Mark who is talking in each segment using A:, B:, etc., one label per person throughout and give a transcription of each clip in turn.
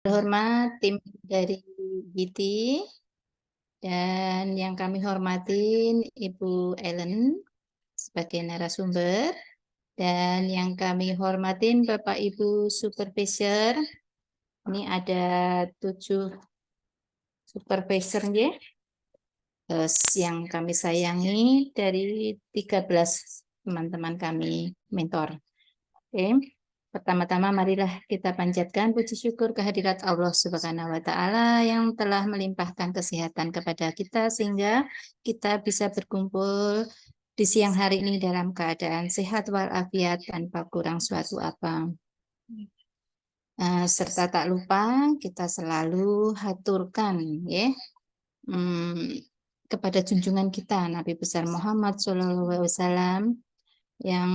A: Terhormat tim dari GITI dan yang kami hormatin Ibu Ellen sebagai narasumber dan yang kami hormatin Bapak Ibu Supervisor. Ini ada 7 supervisor ya, yang kami sayangi dari 13 teman-teman kami mentor. Oke. Pertama-tama marilah kita panjatkan puji syukur kehadirat Allah Subhanahu wa taala yang telah melimpahkan kesehatan kepada kita sehingga kita bisa berkumpul di siang hari ini dalam keadaan sehat walafiat tanpa kurang suatu apa. Serta tak lupa kita selalu haturkan ya kepada junjungan kita Nabi besar Muhammad SAW yang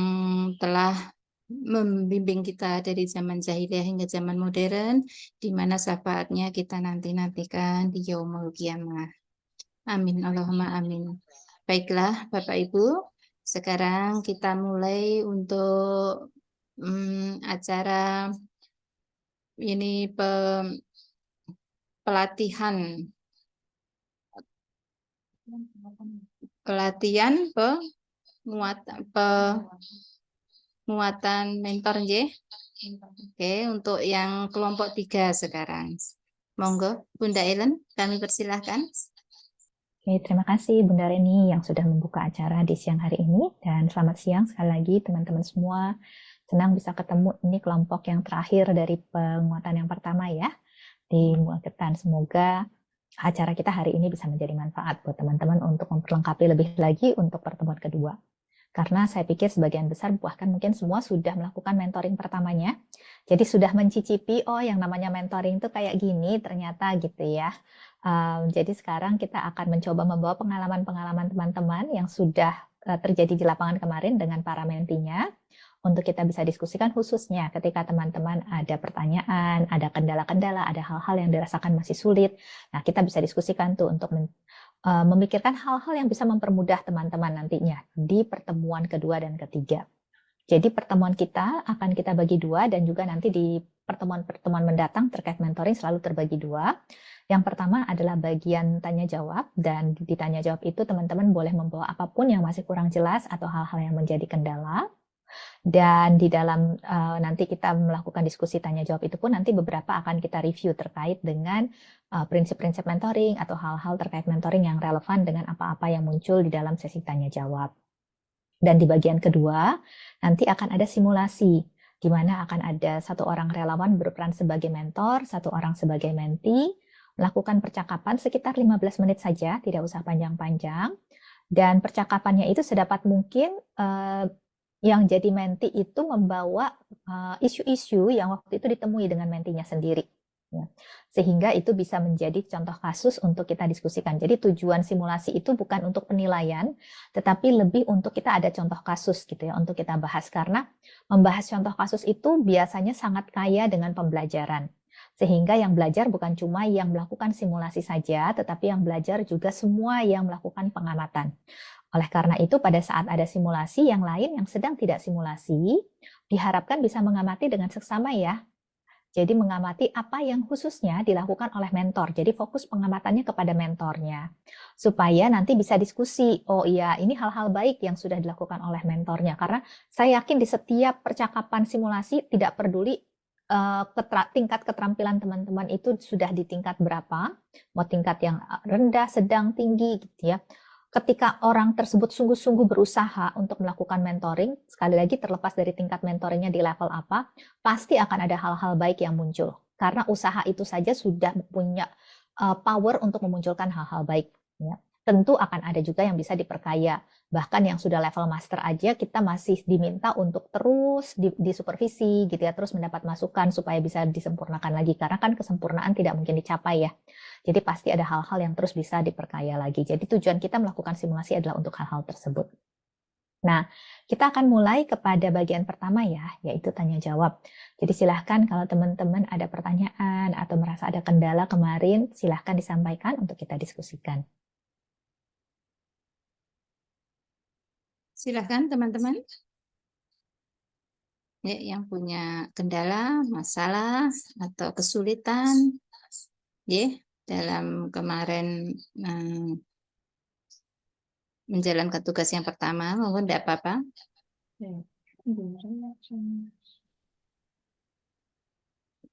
A: telah membimbing kita dari zaman jahiliyah hingga zaman modern, di mana syafaatnya kita nanti-nantikan di yaumul qiyamah. Amin, Allahumma amin. Baiklah, Bapak Ibu, sekarang kita mulai untuk acara ini pelatihan penguatan mentor J. Oke, untuk yang kelompok 3 sekarang. Monggo, Bunda Ellen, kami persilahkan.
B: Oke, terima kasih Bunda Reni yang sudah membuka acara di siang hari ini. Dan selamat siang sekali lagi teman-teman semua. Senang bisa ketemu ini kelompok yang terakhir dari penguatan yang pertama ya di Muaketan. Semoga acara kita hari ini bisa menjadi manfaat buat teman-teman untuk memperlengkapi lebih lagi untuk pertemuan kedua. Karena saya pikir sebagian besar bahkan mungkin semua sudah melakukan mentoring pertamanya. Jadi sudah mencicipi, oh yang namanya mentoring itu kayak gini ternyata gitu ya. Jadi sekarang kita akan mencoba membawa pengalaman-pengalaman teman-teman yang sudah terjadi di lapangan kemarin dengan para mentinya untuk kita bisa diskusikan khususnya ketika teman-teman ada pertanyaan, ada kendala-kendala, ada hal-hal yang dirasakan masih sulit. Nah, kita bisa diskusikan tuh untuk memikirkan hal-hal yang bisa mempermudah teman-teman nantinya di pertemuan kedua dan ketiga. Jadi pertemuan kita akan kita bagi dua dan juga nanti di pertemuan-pertemuan mendatang terkait mentoring selalu terbagi dua. Yang pertama adalah bagian tanya jawab dan di tanya jawab itu teman-teman boleh membawa apapun yang masih kurang jelas atau hal-hal yang menjadi kendala. Dan di dalam nanti kita melakukan diskusi tanya jawab itu pun nanti beberapa akan kita review terkait dengan prinsip-prinsip mentoring atau hal-hal terkait mentoring yang relevan dengan apa-apa yang muncul di dalam sesi tanya jawab. Dan di bagian kedua, nanti akan ada simulasi, di mana akan ada satu orang relawan berperan sebagai mentor, satu orang sebagai mentee, melakukan percakapan sekitar 15 menit saja, tidak usah panjang-panjang. Dan percakapannya itu sedapat mungkin yang jadi mentee itu membawa isu-isu yang waktu itu ditemui dengan mentinya sendiri. Ya. Sehingga itu bisa menjadi contoh kasus untuk kita diskusikan. Jadi tujuan simulasi itu bukan untuk penilaian, tetapi lebih untuk kita ada contoh kasus gitu ya, untuk kita bahas. Karena membahas contoh kasus itu biasanya sangat kaya dengan pembelajaran. Sehingga yang belajar bukan cuma yang melakukan simulasi saja, tetapi yang belajar juga semua yang melakukan pengamatan. Oleh karena itu, pada saat ada simulasi, yang lain yang sedang tidak simulasi, diharapkan bisa mengamati dengan seksama ya. Jadi mengamati apa yang khususnya dilakukan oleh mentor. Jadi fokus pengamatannya kepada mentornya. Supaya nanti bisa diskusi, oh iya ini hal-hal baik yang sudah dilakukan oleh mentornya. Karena saya yakin di setiap percakapan simulasi tidak peduli tingkat keterampilan teman-teman itu sudah di tingkat berapa, mau tingkat yang rendah, sedang, tinggi gitu ya. Ketika orang tersebut sungguh-sungguh berusaha untuk melakukan mentoring, sekali lagi terlepas dari tingkat mentoringnya di level apa, pasti akan ada hal-hal baik yang muncul. Karena usaha itu saja sudah punya power untuk memunculkan hal-hal baik. Ya. Tentu akan ada juga yang bisa diperkaya. Bahkan yang sudah level master aja kita masih diminta untuk terus disupervisi gitu ya, terus mendapat masukan supaya bisa disempurnakan lagi. Karena kan kesempurnaan tidak mungkin dicapai ya. Jadi pasti ada hal-hal yang terus bisa diperkaya lagi. Jadi tujuan kita melakukan simulasi adalah untuk hal-hal tersebut. Nah, kita akan mulai kepada bagian pertama ya, yaitu tanya jawab. Jadi silahkan kalau teman-teman ada pertanyaan atau merasa ada kendala kemarin, silahkan disampaikan untuk kita diskusikan.
A: Silahkan teman-teman. ya, yang punya kendala, masalah, atau kesulitan, ya, dalam kemarin menjalankan tugas yang pertama, mungkin tidak apa-apa.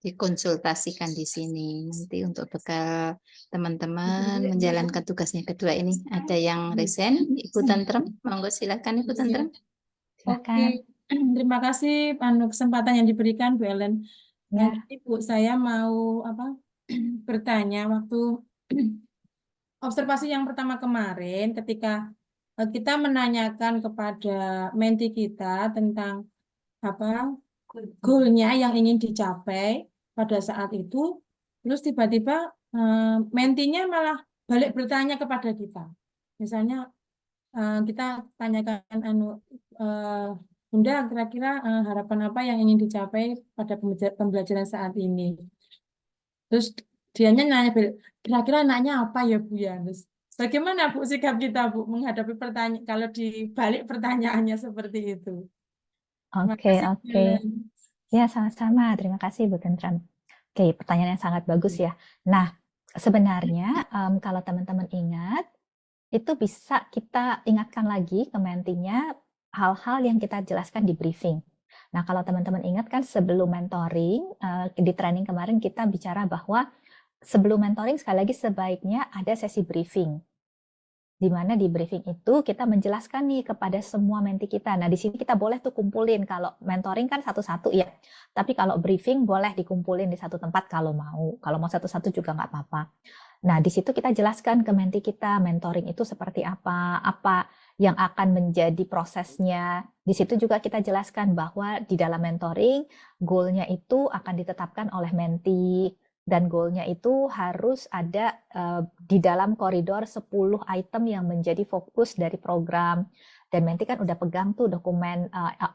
A: Dikonsultasikan di sini nanti untuk bekal teman-teman menjalankan tugasnya kedua ini. Ada yang resen, Ibu Tentrem, monggo silakan Ibu Tentrem.
C: Oke, terima kasih kesempatan yang diberikan Bu Ellen.
B: Ya.
C: Ibu, saya mau bertanya waktu observasi yang pertama kemarin ketika kita menanyakan kepada menti kita tentang goalnya yang ingin dicapai pada saat itu, terus tiba-tiba mentinya malah balik bertanya kepada kita. Misalnya kita tanyakan Bunda, kira-kira harapan apa yang ingin dicapai pada pembelajaran saat ini? Terus dianya nanya, kira-kira anaknya apa ya Bu ya? Terus, bagaimana Bu sikap kita Bu menghadapi pertanyaan kalau dibalik pertanyaannya seperti itu? Terima
B: Oke,
C: kasih, Bu
B: oke.
C: Ellen.
B: Ya, sama-sama. Terima kasih, Bu Tentram. Oke, pertanyaan yang sangat bagus ya. Nah, sebenarnya kalau teman-teman ingat, itu bisa kita ingatkan lagi ke mentinya hal-hal yang kita jelaskan di briefing. Nah, kalau teman-teman ingat kan sebelum mentoring, di training kemarin kita bicara bahwa sebelum mentoring sekali lagi sebaiknya ada sesi briefing. Di mana di briefing itu kita menjelaskan nih kepada semua menti kita. Nah, di sini kita boleh tuh kumpulin. Kalau mentoring kan satu-satu ya. Tapi kalau briefing boleh dikumpulin di satu tempat kalau mau. Kalau mau satu-satu juga nggak apa-apa. Nah, di situ kita jelaskan ke menti kita, mentoring itu seperti apa yang akan menjadi prosesnya. Di situ juga kita jelaskan bahwa di dalam mentoring, goal-nya itu akan ditetapkan oleh menti. Dan goal-nya itu harus ada di dalam koridor 10 item yang menjadi fokus dari program. Dan menti kan udah pegang tuh dokumen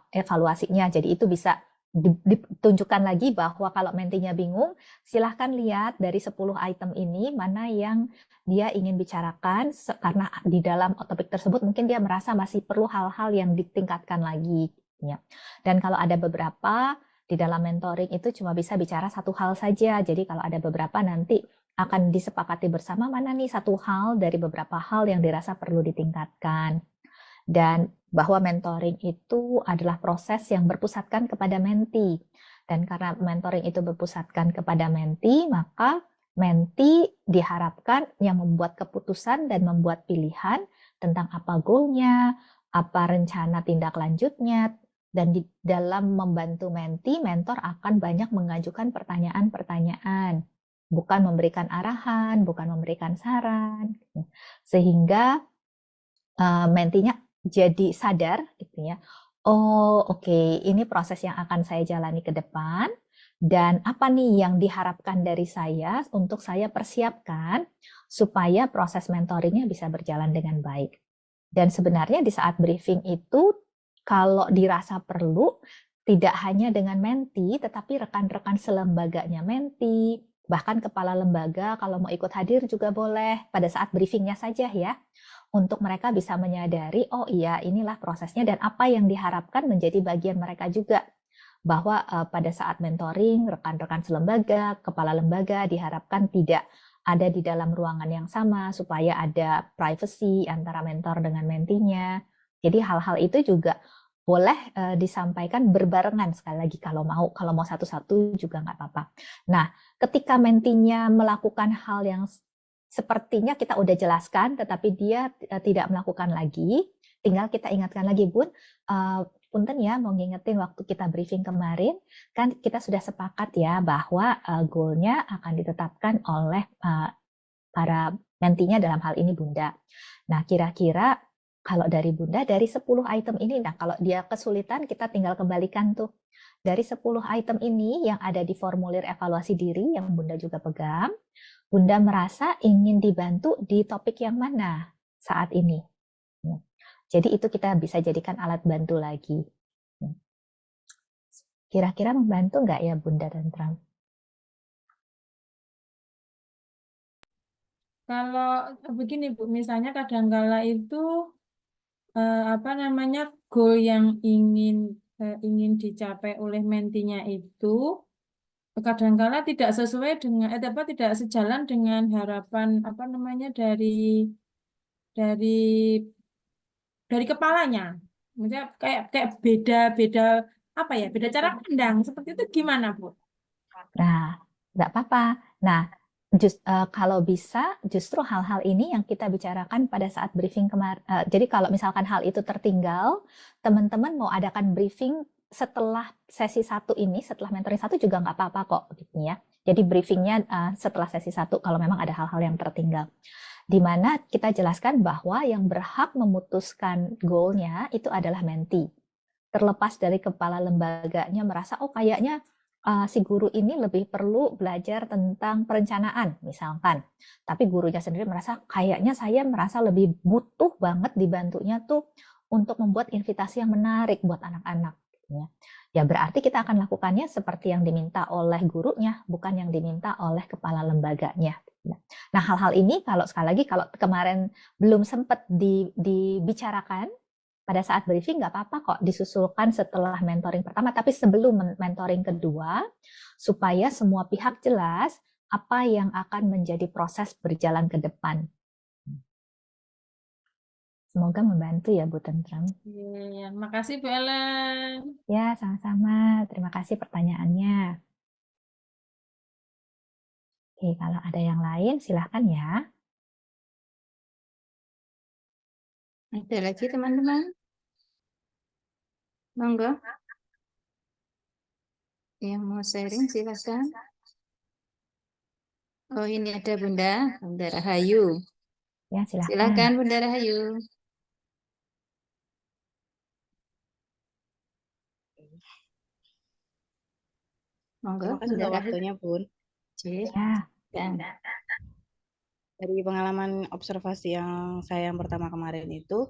B: evaluasinya, jadi itu bisa ditunjukkan lagi bahwa kalau mentinya bingung, silahkan lihat dari 10 item ini mana yang dia ingin bicarakan, karena di dalam topik tersebut mungkin dia merasa masih perlu hal-hal yang ditingkatkan lagi. Ya. Dan kalau ada beberapa, di dalam mentoring itu cuma bisa bicara satu hal saja. Jadi kalau ada beberapa nanti akan disepakati bersama mana nih satu hal dari beberapa hal yang dirasa perlu ditingkatkan. Dan bahwa mentoring itu adalah proses yang berpusatkan kepada menti. Dan karena mentoring itu berpusatkan kepada menti, maka menti diharapkan yang membuat keputusan dan membuat pilihan tentang apa goalnya, apa rencana tindak lanjutnya, dan di dalam membantu menti, mentor akan banyak mengajukan pertanyaan-pertanyaan, bukan memberikan arahan, bukan memberikan saran, sehingga mentinya jadi sadar, gitu ya. Oh, oke, ini proses yang akan saya jalani ke depan, dan apa nih yang diharapkan dari saya untuk saya persiapkan supaya proses mentoringnya bisa berjalan dengan baik. Dan sebenarnya di saat briefing itu, kalau dirasa perlu, tidak hanya dengan menti, tetapi rekan-rekan selembaganya menti, bahkan kepala lembaga kalau mau ikut hadir juga boleh pada saat briefingnya saja ya, untuk mereka bisa menyadari, oh iya inilah prosesnya dan apa yang diharapkan menjadi bagian mereka juga. Bahwa pada saat mentoring, rekan-rekan selembaga, kepala lembaga diharapkan tidak ada di dalam ruangan yang sama supaya ada privacy antara mentor dengan mentinya. Jadi hal-hal itu juga boleh disampaikan berbarengan sekali lagi kalau mau satu-satu juga nggak apa-apa. Nah, ketika mentinya melakukan hal yang sepertinya kita udah jelaskan, tetapi dia tidak melakukan lagi, tinggal kita ingatkan lagi, Bun, punten ya, mau ngingetin waktu kita briefing kemarin, kan kita sudah sepakat ya bahwa goal-nya akan ditetapkan oleh para mentinya dalam hal ini Bunda. Nah, kira-kira kalau dari Bunda, dari 10 item ini, nah kalau dia kesulitan, kita tinggal kembalikan tuh. Dari 10 item ini yang ada di formulir evaluasi diri yang Bunda juga pegang, Bunda merasa ingin dibantu di topik yang mana saat ini. Jadi itu kita bisa jadikan alat bantu lagi. Kira-kira membantu nggak ya Bunda Tentram?
C: Kalau begini Bu, misalnya kadangkala itu goal yang ingin ingin dicapai oleh mentinya itu kadangkala tidak sesuai dengan tidak sejalan dengan harapan dari dari kepalanya. Maksudnya kayak beda beda cara pandang. Seperti itu gimana, Bu?
B: Nah, nggak apa-apa. Nah, kalau bisa, justru hal-hal ini yang kita bicarakan pada saat briefing kemarin. Jadi kalau misalkan hal itu tertinggal, teman-teman mau adakan briefing setelah sesi 1 ini, setelah mentoring 1 juga nggak apa-apa kok, gitu ya. Jadi briefingnya setelah sesi 1 kalau memang ada hal-hal yang tertinggal. Di mana kita jelaskan bahwa yang berhak memutuskan goal-nya itu adalah mentee. Terlepas dari kepala lembaganya merasa, oh kayaknya si guru ini lebih perlu belajar tentang perencanaan, misalkan. Tapi gurunya sendiri merasa, kayaknya saya merasa lebih butuh banget dibantunya tuh untuk membuat invitasi yang menarik buat anak-anak. Ya berarti kita akan lakukannya seperti yang diminta oleh gurunya, bukan yang diminta oleh kepala lembaganya. Nah, hal-hal ini kalau sekali lagi, kalau kemarin belum sempat dibicarakan, pada saat briefing nggak apa-apa kok disusulkan setelah mentoring pertama, tapi sebelum mentoring kedua, supaya semua pihak jelas apa yang akan menjadi proses berjalan ke depan. Semoga membantu ya Bu Tentrem.
C: Iya, makasih Bu Ellen.
B: Ya, sama-sama. Terima kasih pertanyaannya. Oke, kalau ada yang lain silahkan ya.
A: Ada lagi teman-teman? Monggo. Yang mau sharing silahkan. Oh, ini ada Bunda Rahayu.
B: Ya, silahkan.
A: Silakan Bunda Rahayu. Monggo,
D: Terima kasih
A: Bunda
D: untuk
A: Rahayu.
D: waktunya, Bun.
B: Ya.
D: Dari pengalaman observasi yang saya yang pertama kemarin itu,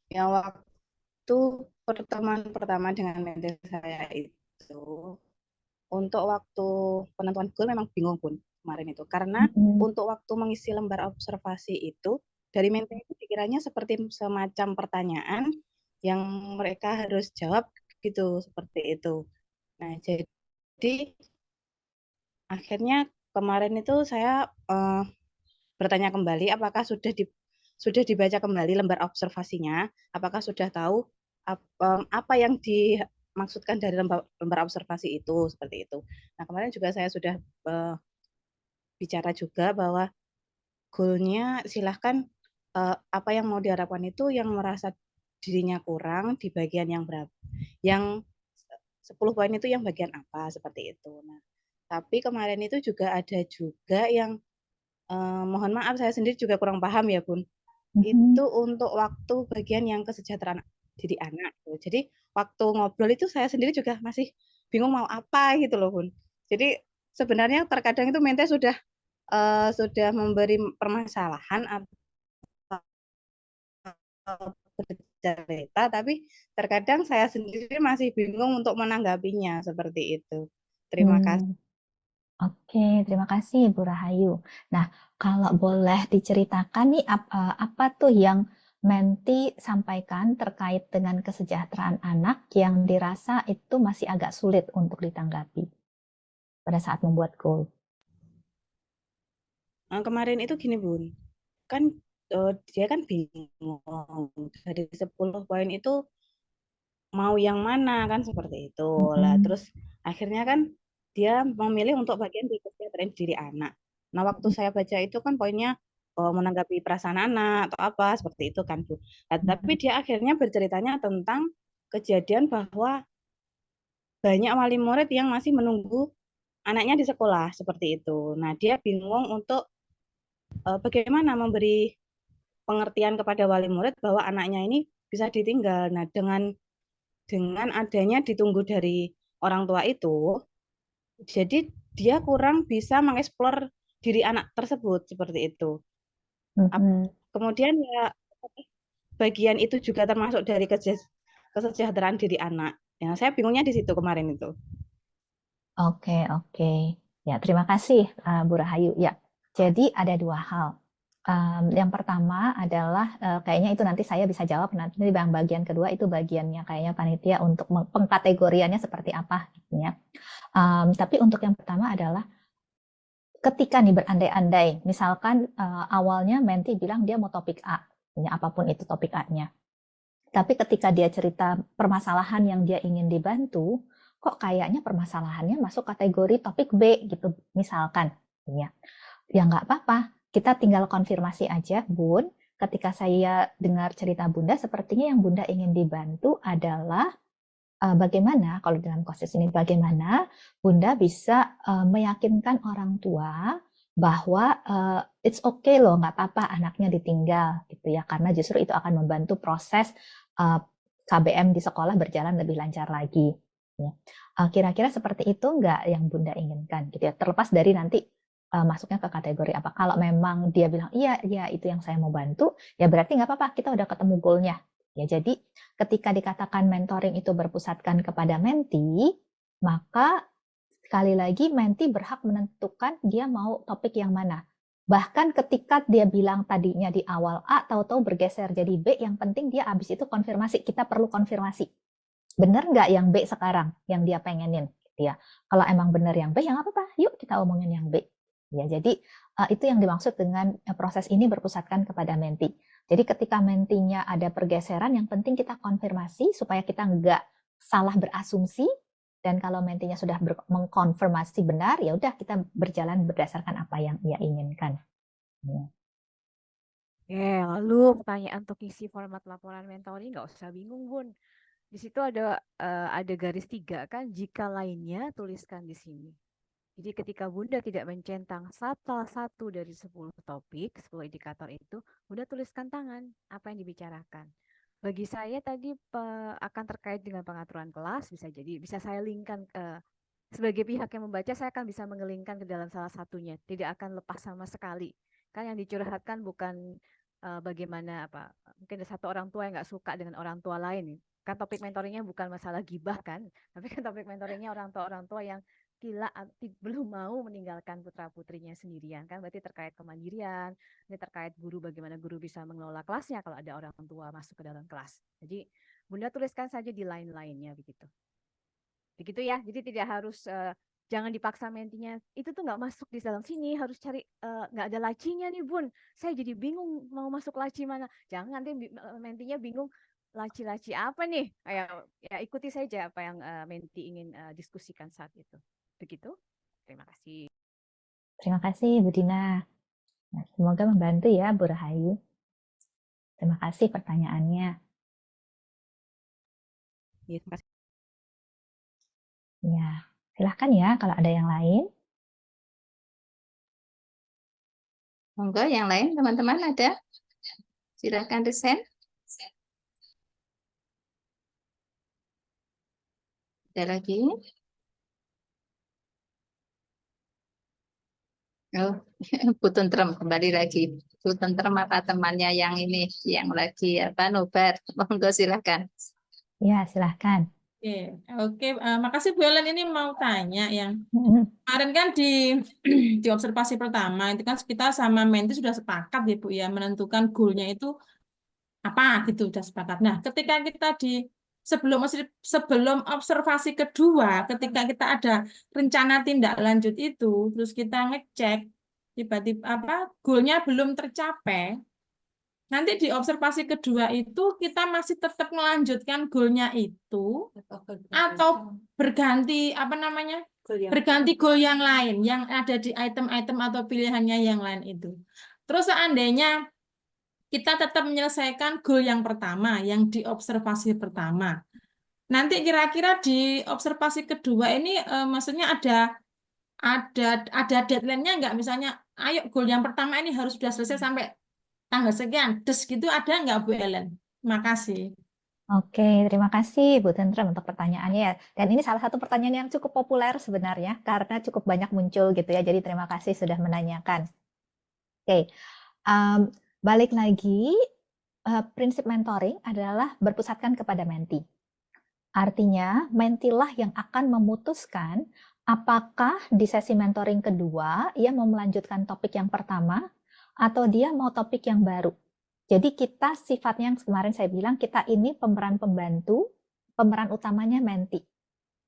D: yang waktu pertemuan pertama dengan mentor saya itu, untuk waktu penentuan goal memang bingung, Bun, kemarin itu. Karena untuk waktu mengisi lembar observasi itu, dari mentor itu dikiranya seperti semacam pertanyaan yang mereka harus jawab gitu, seperti itu. Nah, jadi akhirnya kemarin itu saya bertanya kembali apakah sudah dibaca kembali lembar observasinya, apakah sudah tahu apa yang dimaksudkan dari lembar observasi itu, seperti itu. Nah, kemarin juga saya sudah bicara juga bahwa goalnya silahkan apa yang mau diharapkan itu yang merasa dirinya kurang di bagian yang berapa, yang 10 poin itu yang bagian apa, seperti itu. Nah, tapi kemarin itu juga ada juga yang mohon maaf saya sendiri juga kurang paham ya Bun. Itu untuk waktu bagian yang kesejahteraan diri anak. Jadi waktu ngobrol itu saya sendiri juga masih bingung mau apa gitu loh Bun. Jadi sebenarnya terkadang itu mente sudah memberi permasalahan atau bercerita, tapi terkadang saya sendiri masih bingung untuk menanggapinya seperti itu. Terima kasih.
B: Oke, terima kasih Bu Rahayu. Nah, kalau boleh diceritakan nih apa tuh yang Menti sampaikan terkait dengan kesejahteraan anak yang dirasa itu masih agak sulit untuk ditanggapi pada saat membuat goal.
D: Kemarin itu gini Bun, kan dia kan bingung dari 10 poin itu mau yang mana kan seperti itu. Lah terus akhirnya kan dia memilih untuk bagian di kesejahteraan diri anak. Nah, waktu saya baca itu kan poinnya menanggapi perasaan anak atau apa seperti itu kan Bu. Nah, tapi dia akhirnya berceritanya tentang kejadian bahwa banyak wali murid yang masih menunggu anaknya di sekolah seperti itu. Nah, dia bingung untuk bagaimana memberi pengertian kepada wali murid bahwa anaknya ini bisa ditinggal. Nah, dengan adanya ditunggu dari orang tua itu, jadi dia kurang bisa mengeksplor diri anak tersebut seperti itu. Kemudian ya bagian itu juga termasuk dari kesejahteraan diri anak. Ya, saya bingungnya di situ kemarin itu.
B: Oke. Ya, terima kasih Bu Rahayu. Ya, jadi ada dua hal. Yang pertama adalah kayaknya itu nanti saya bisa jawab, nanti di bagian kedua itu bagiannya kayaknya panitia untuk pengkategoriannya seperti apa gitu ya. Tapi untuk yang pertama adalah ketika nih berandai-andai, misalkan awalnya Menti bilang dia mau topik A, ya, apapun itu topik A-nya. Tapi ketika dia cerita permasalahan yang dia ingin dibantu, kok kayaknya permasalahannya masuk kategori topik B gitu, misalkan. Ya nggak apa-apa, kita tinggal konfirmasi aja, Bun. Ketika saya dengar cerita Bunda, sepertinya yang Bunda ingin dibantu adalah bagaimana, kalau dalam kasus ini, bagaimana Bunda bisa meyakinkan orang tua bahwa it's okay loh, nggak apa-apa anaknya ditinggal gitu ya, karena justru itu akan membantu proses KBM di sekolah berjalan lebih lancar lagi. Ya. Kira-kira seperti itu nggak yang Bunda inginkan gitu ya, terlepas dari nanti masuknya ke kategori apa. Kalau memang dia bilang iya itu yang saya mau bantu, ya berarti nggak apa-apa, kita udah ketemu goalnya. Ya, jadi ketika dikatakan mentoring itu berpusatkan kepada menti, maka sekali lagi menti berhak menentukan dia mau topik yang mana. Bahkan ketika dia bilang tadinya di awal A, tahu-tahu bergeser jadi B, yang penting dia habis itu konfirmasi. Kita perlu konfirmasi. Benar nggak yang B sekarang, yang dia pengenin? Gitu ya. Kalau emang benar yang B, ya nggak apa-apa. Yuk kita omongin yang B. Ya, jadi itu yang dimaksud dengan proses ini berpusatkan kepada menti. Jadi ketika mentinya ada pergeseran, yang penting kita konfirmasi supaya kita nggak salah berasumsi, dan kalau mentinya sudah mengkonfirmasi benar, ya udah kita berjalan berdasarkan apa yang ia inginkan. Ya.
E: Lalu pertanyaan untuk isi format laporan mentoring nggak usah bingung, Bun. Di situ ada garis 3 kan, jika lainnya tuliskan di sini. Jadi ketika Bunda tidak mencentang salah satu dari 10 topik, 10 indikator itu, Bunda tuliskan tangan apa yang dibicarakan. Bagi saya tadi akan terkait dengan pengaturan kelas, bisa saya linkkan sebagai pihak yang membaca, saya akan bisa mengelingkan ke dalam salah satunya, tidak akan lepas sama sekali. Kan yang dicurhatkan bukan bagaimana mungkin ada satu orang tua yang nggak suka dengan orang tua lain. Kan topik mentoringnya bukan masalah gibah kan, tapi kan topik mentoringnya orang tua yang gila belum mau meninggalkan putra-putrinya sendirian, kan berarti terkait kemandirian, ini terkait guru, bagaimana guru bisa mengelola kelasnya kalau ada orang tua masuk ke dalam kelas. Jadi Bunda tuliskan saja di line-lainnya begitu ya. Jadi tidak harus jangan dipaksa mentinya itu tuh nggak masuk di dalam sini, harus cari nggak ada lacinya nih Bun, saya jadi bingung mau masuk laci mana. Jangan nanti mentinya bingung laci-laci apa nih. Ya ikuti saja apa yang menti ingin diskusikan saat itu. Begitu. Terima kasih.
B: Terima kasih Bu Dina. Nah, semoga membantu ya Bu Rahayu. Terima kasih pertanyaannya.
D: Ya, terima kasih.
B: Ya, silahkan ya kalau ada yang lain.
A: Monggo yang lain teman-teman ada? Silahkan Resen. Ada lagi? Oh, Bu Tentrem kembali lagi. Bu Tentrem apa temannya yang ini, yang lagi nobar? Monggo silahkan.
B: Ya, silahkan.
C: Oke, makasih Bu Ellen. Ini mau tanya yang kemarin kan di observasi pertama itu kan kita sama menti sudah sepakat ya Bu ya, menentukan goalnya itu apa gitu, sudah sepakat. Nah, ketika kita sebelum observasi kedua, ketika kita ada rencana tindak lanjut itu, terus kita ngecek tiba-tiba goalnya belum tercapai. Nanti di observasi kedua itu kita masih tetap melanjutkan goalnya itu atau berganti berganti goal yang lain yang ada di item-item atau pilihannya yang lain itu. Terus seandainya kita tetap menyelesaikan goal yang pertama, yang di observasi pertama. Nanti kira-kira di observasi kedua ini maksudnya ada deadline-nya nggak? Misalnya, ayo goal yang pertama ini harus sudah selesai sampai tanggal sekian. Gitu ada nggak Bu Ellen? Terima kasih.
B: Oke, terima kasih Bu Tentrem untuk pertanyaannya. Dan ini salah satu pertanyaan yang cukup populer sebenarnya, karena cukup banyak muncul gitu ya. Jadi terima kasih sudah menanyakan. Oke, balik lagi, prinsip mentoring adalah berpusatkan kepada menti. Artinya, mentilah yang akan memutuskan apakah di sesi mentoring kedua ia mau melanjutkan topik yang pertama atau dia mau topik yang baru. Jadi kita sifatnya yang kemarin saya bilang, kita ini pemeran pembantu, pemeran utamanya menti.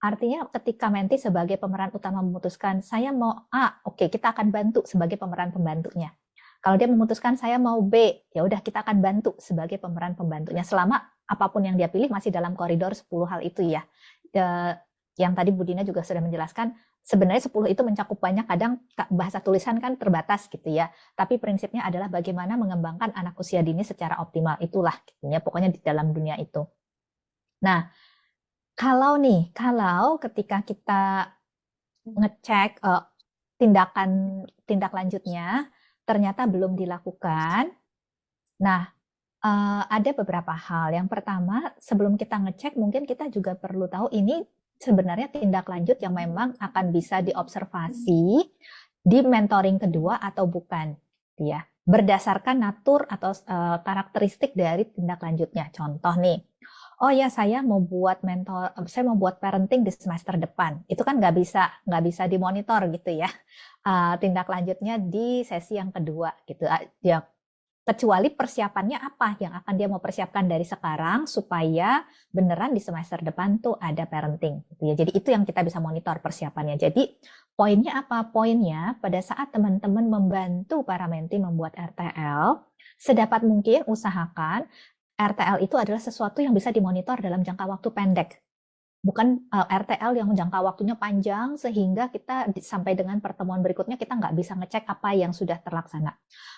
B: Artinya ketika menti sebagai pemeran utama memutuskan, saya mau A, oke, kita akan bantu sebagai pemeran pembantunya. Kalau dia memutuskan saya mau B, ya udah kita akan bantu sebagai pemeran pembantunya. Selama apapun yang dia pilih masih dalam koridor 10 hal itu ya. Yang tadi Bu Dina juga sudah menjelaskan, sebenarnya 10 itu mencakup banyak, kadang bahasa tulisan kan terbatas gitu ya. Tapi prinsipnya adalah bagaimana mengembangkan anak usia dini secara optimal. Itulah gitu ya, pokoknya di dalam dunia itu. Nah, kalau ketika kita ngecek tindak lanjutnya ternyata belum dilakukan. Nah, ada beberapa hal. Yang pertama, sebelum kita ngecek, mungkin kita juga perlu tahu ini sebenarnya tindak lanjut yang memang akan bisa diobservasi di mentoring kedua atau bukan, ya. Berdasarkan natur atau karakteristik dari tindak lanjutnya. Contoh nih, oh ya saya mau buat parenting di semester depan. Itu kan nggak bisa dimonitor gitu ya. Tindak lanjutnya di sesi yang kedua gitu. Ya, kecuali persiapannya apa yang akan dia mau persiapkan dari sekarang supaya beneran di semester depan tuh ada parenting gitu ya. Jadi itu yang kita bisa monitor persiapannya. Jadi poinnya apa? Poinnya pada saat teman-teman membantu para menti membuat RTL, sedapat mungkin usahakan RTL itu adalah sesuatu yang bisa dimonitor dalam jangka waktu pendek. Bukan RTL yang jangka waktunya panjang sehingga kita sampai dengan pertemuan berikutnya kita nggak bisa ngecek apa yang sudah terlaksana.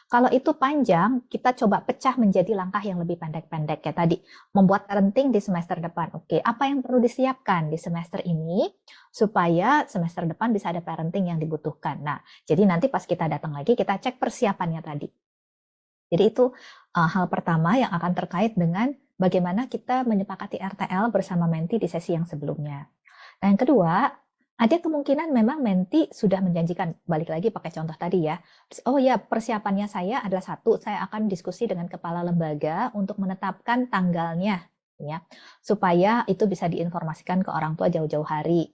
B: Kalau itu panjang, kita coba pecah menjadi langkah yang lebih pendek-pendek kayak tadi. Membuat parenting di semester depan. Oke, apa yang perlu disiapkan di semester ini supaya semester depan bisa ada parenting yang dibutuhkan. Nah, jadi nanti pas kita datang lagi kita cek persiapannya tadi. Jadi itu hal pertama yang akan terkait dengan bagaimana kita menyepakati RTL bersama menti di sesi yang sebelumnya. Nah, yang kedua, ada kemungkinan memang menti sudah menjanjikan, balik lagi pakai contoh tadi ya. Oh ya, persiapannya saya adalah satu, saya akan diskusi dengan kepala lembaga untuk menetapkan tanggalnya, ya, supaya itu bisa diinformasikan ke orang tua jauh-jauh hari.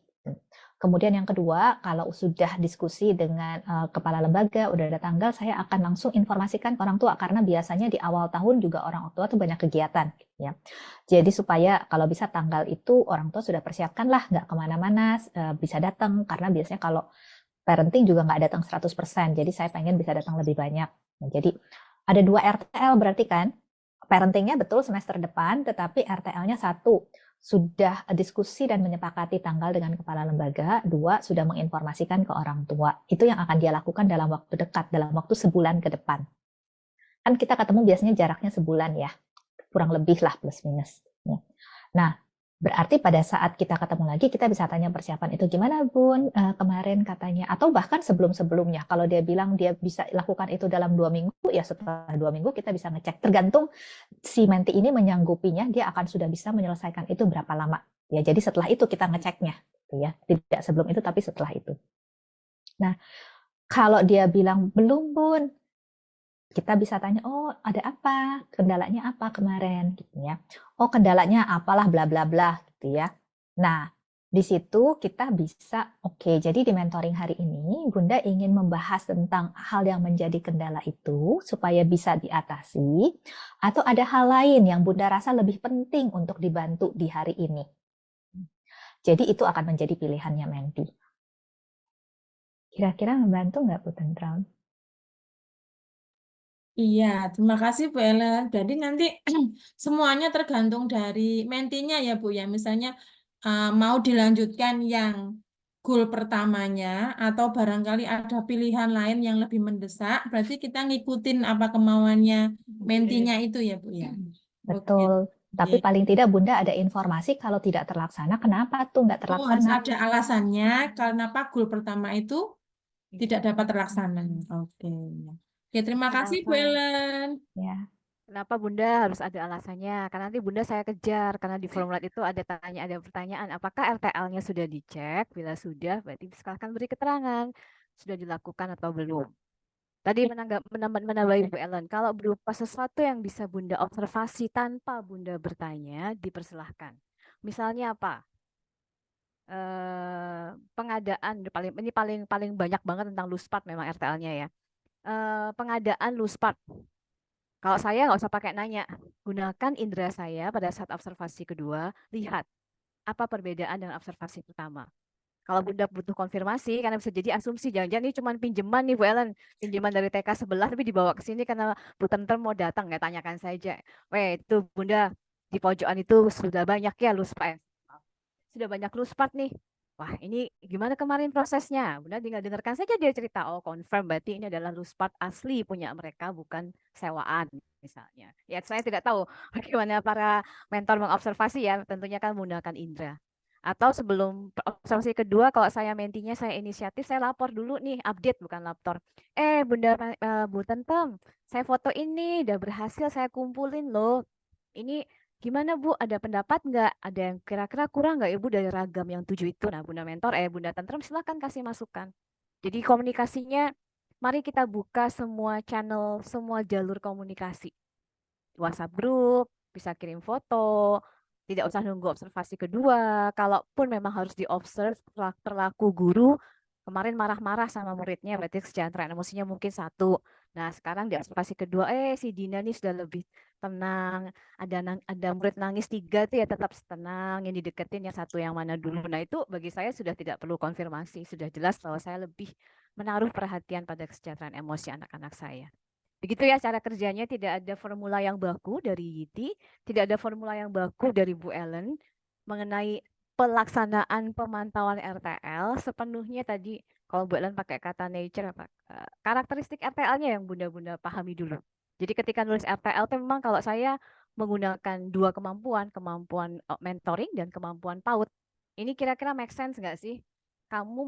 B: Kemudian yang kedua, kalau sudah diskusi dengan kepala lembaga, udah ada tanggal, saya akan langsung informasikan ke orang tua, karena biasanya di awal tahun juga orang tua tuh banyak kegiatan. Ya. Jadi supaya kalau bisa tanggal itu orang tua sudah persiapkan lah, nggak kemana-mana, bisa datang, karena biasanya kalau parenting juga nggak datang 100%, jadi saya pengen bisa datang lebih banyak. Nah, jadi ada 2 RTL berarti kan, parentingnya betul semester depan, tetapi RTL-nya 1, sudah diskusi dan menyepakati tanggal dengan kepala lembaga, 2, sudah menginformasikan ke orang tua. Itu yang akan dia lakukan dalam waktu dekat, dalam waktu sebulan ke depan. Kan kita ketemu biasanya jaraknya sebulan ya, kurang lebih lah plus minus. Nah, berarti pada saat kita ketemu lagi, kita bisa tanya persiapan itu gimana Bun kemarin katanya. Atau bahkan sebelum-sebelumnya, kalau dia bilang dia bisa lakukan itu dalam 2 minggu, ya setelah 2 minggu kita bisa ngecek. Tergantung si menti ini menyanggupinya, dia akan sudah bisa menyelesaikan itu berapa lama. Ya, jadi setelah itu kita ngeceknya. Ya. Tidak sebelum itu, tapi setelah itu. Nah, kalau dia bilang, belum Bun, kita bisa tanya, oh ada apa, kendalanya apa kemarin, gitu ya. Oh kendalanya apalah bla bla bla, gitu ya. Nah di situ kita bisa, oke, jadi di mentoring hari ini Bunda ingin membahas tentang hal yang menjadi kendala itu supaya bisa diatasi, atau ada hal lain yang Bunda rasa lebih penting untuk dibantu di hari ini. Jadi itu akan menjadi pilihannya menti. Kira-kira membantu nggak Bu Tentram?
C: Iya, terima kasih Bu Ellen. Jadi nanti semuanya tergantung dari mentinya ya Bu ya. Misalnya mau dilanjutkan yang goal pertamanya atau barangkali ada pilihan lain yang lebih mendesak, berarti kita ngikutin apa kemauannya mentinya itu ya Bu ya.
B: Betul. Tapi paling tidak Bunda ada informasi kalau tidak terlaksana, kenapa tuh nggak
C: Oh, harus
B: terlaksana?
C: ada alasannya kenapa goal pertama itu tidak dapat terlaksana. Oke. Oke, terima kasih Bu Ellen.
B: Ya.
E: Kenapa Bunda harus ada alasannya? Karena nanti Bunda saya kejar, karena di formulir itu ada pertanyaan, apakah RTL-nya sudah dicek? Bila sudah, berarti silakan beri keterangan sudah dilakukan atau belum. Tadi menambahi Bu Ellen, kalau berupa sesuatu yang bisa Bunda observasi tanpa Bunda bertanya, dipersilahkan. Misalnya apa? Pengadaan ini paling banyak banget tentang Luspat memang RTL-nya ya. pengadaan Luspart. Kalau saya nggak usah pakai nanya, gunakan indera saya pada saat observasi kedua, lihat apa perbedaan dengan observasi pertama. Kalau Bunda butuh konfirmasi, karena bisa jadi asumsi, jangan-jangan ini cuma pinjaman nih Bu Ellen, pinjaman dari TK sebelah, tapi dibawa ke sini karena Bu Tenter mau datang, ya tanyakan saja. Weh, itu Bunda, di pojokan itu sudah banyak ya Luspart. Sudah banyak Luspart nih. Wah, ini gimana kemarin prosesnya? Bunda tinggal dengarkan saja dia cerita. Oh, confirm berarti ini adalah Luspart asli punya mereka, bukan sewaan misalnya. Ya, saya tidak tahu bagaimana para mentor mengobservasi ya, tentunya kan menggunakan indera. Atau sebelum observasi kedua, kalau saya mentinya, saya inisiatif, saya lapor dulu nih, update bukan lapor. Bunda, Bu Tentem, saya foto ini, udah berhasil saya kumpulin loh. Ini gimana Bu, ada pendapat nggak? Ada yang kira-kira kurang nggak Ibu dari ragam yang 7 itu? Nah, Bunda Mentor, Bunda Tentrem, silahkan kasih masukan. Jadi komunikasinya, mari kita buka semua channel, semua jalur komunikasi. WhatsApp grup, bisa kirim foto, tidak usah nunggu observasi kedua. Kalaupun memang harus diobserv, perilaku guru, kemarin marah-marah sama muridnya, berarti kesejahteraan emosinya mungkin 1. Nah, sekarang di observasi kedua, si Dina nih sudah lebih tenang. Ada murid nangis 3 tuh ya tetap tenang, yang dideketin yang 1 yang mana dulu. Nah, itu bagi saya sudah tidak perlu konfirmasi, sudah jelas bahwa saya lebih menaruh perhatian pada kesejahteraan emosi anak-anak saya. Begitu ya cara kerjanya, tidak ada formula yang baku dari Yiti, tidak ada formula yang baku dari Bu Ellen mengenai pelaksanaan pemantauan RTL. Sepenuhnya tadi kalau Bu Ellen pakai kata nature, karakteristik RTL-nya yang Bunda-Bunda pahami dulu. Jadi ketika nulis RTL itu memang kalau saya menggunakan 2 kemampuan mentoring dan kemampuan PAUD. Ini kira-kira make sense nggak sih? Kamu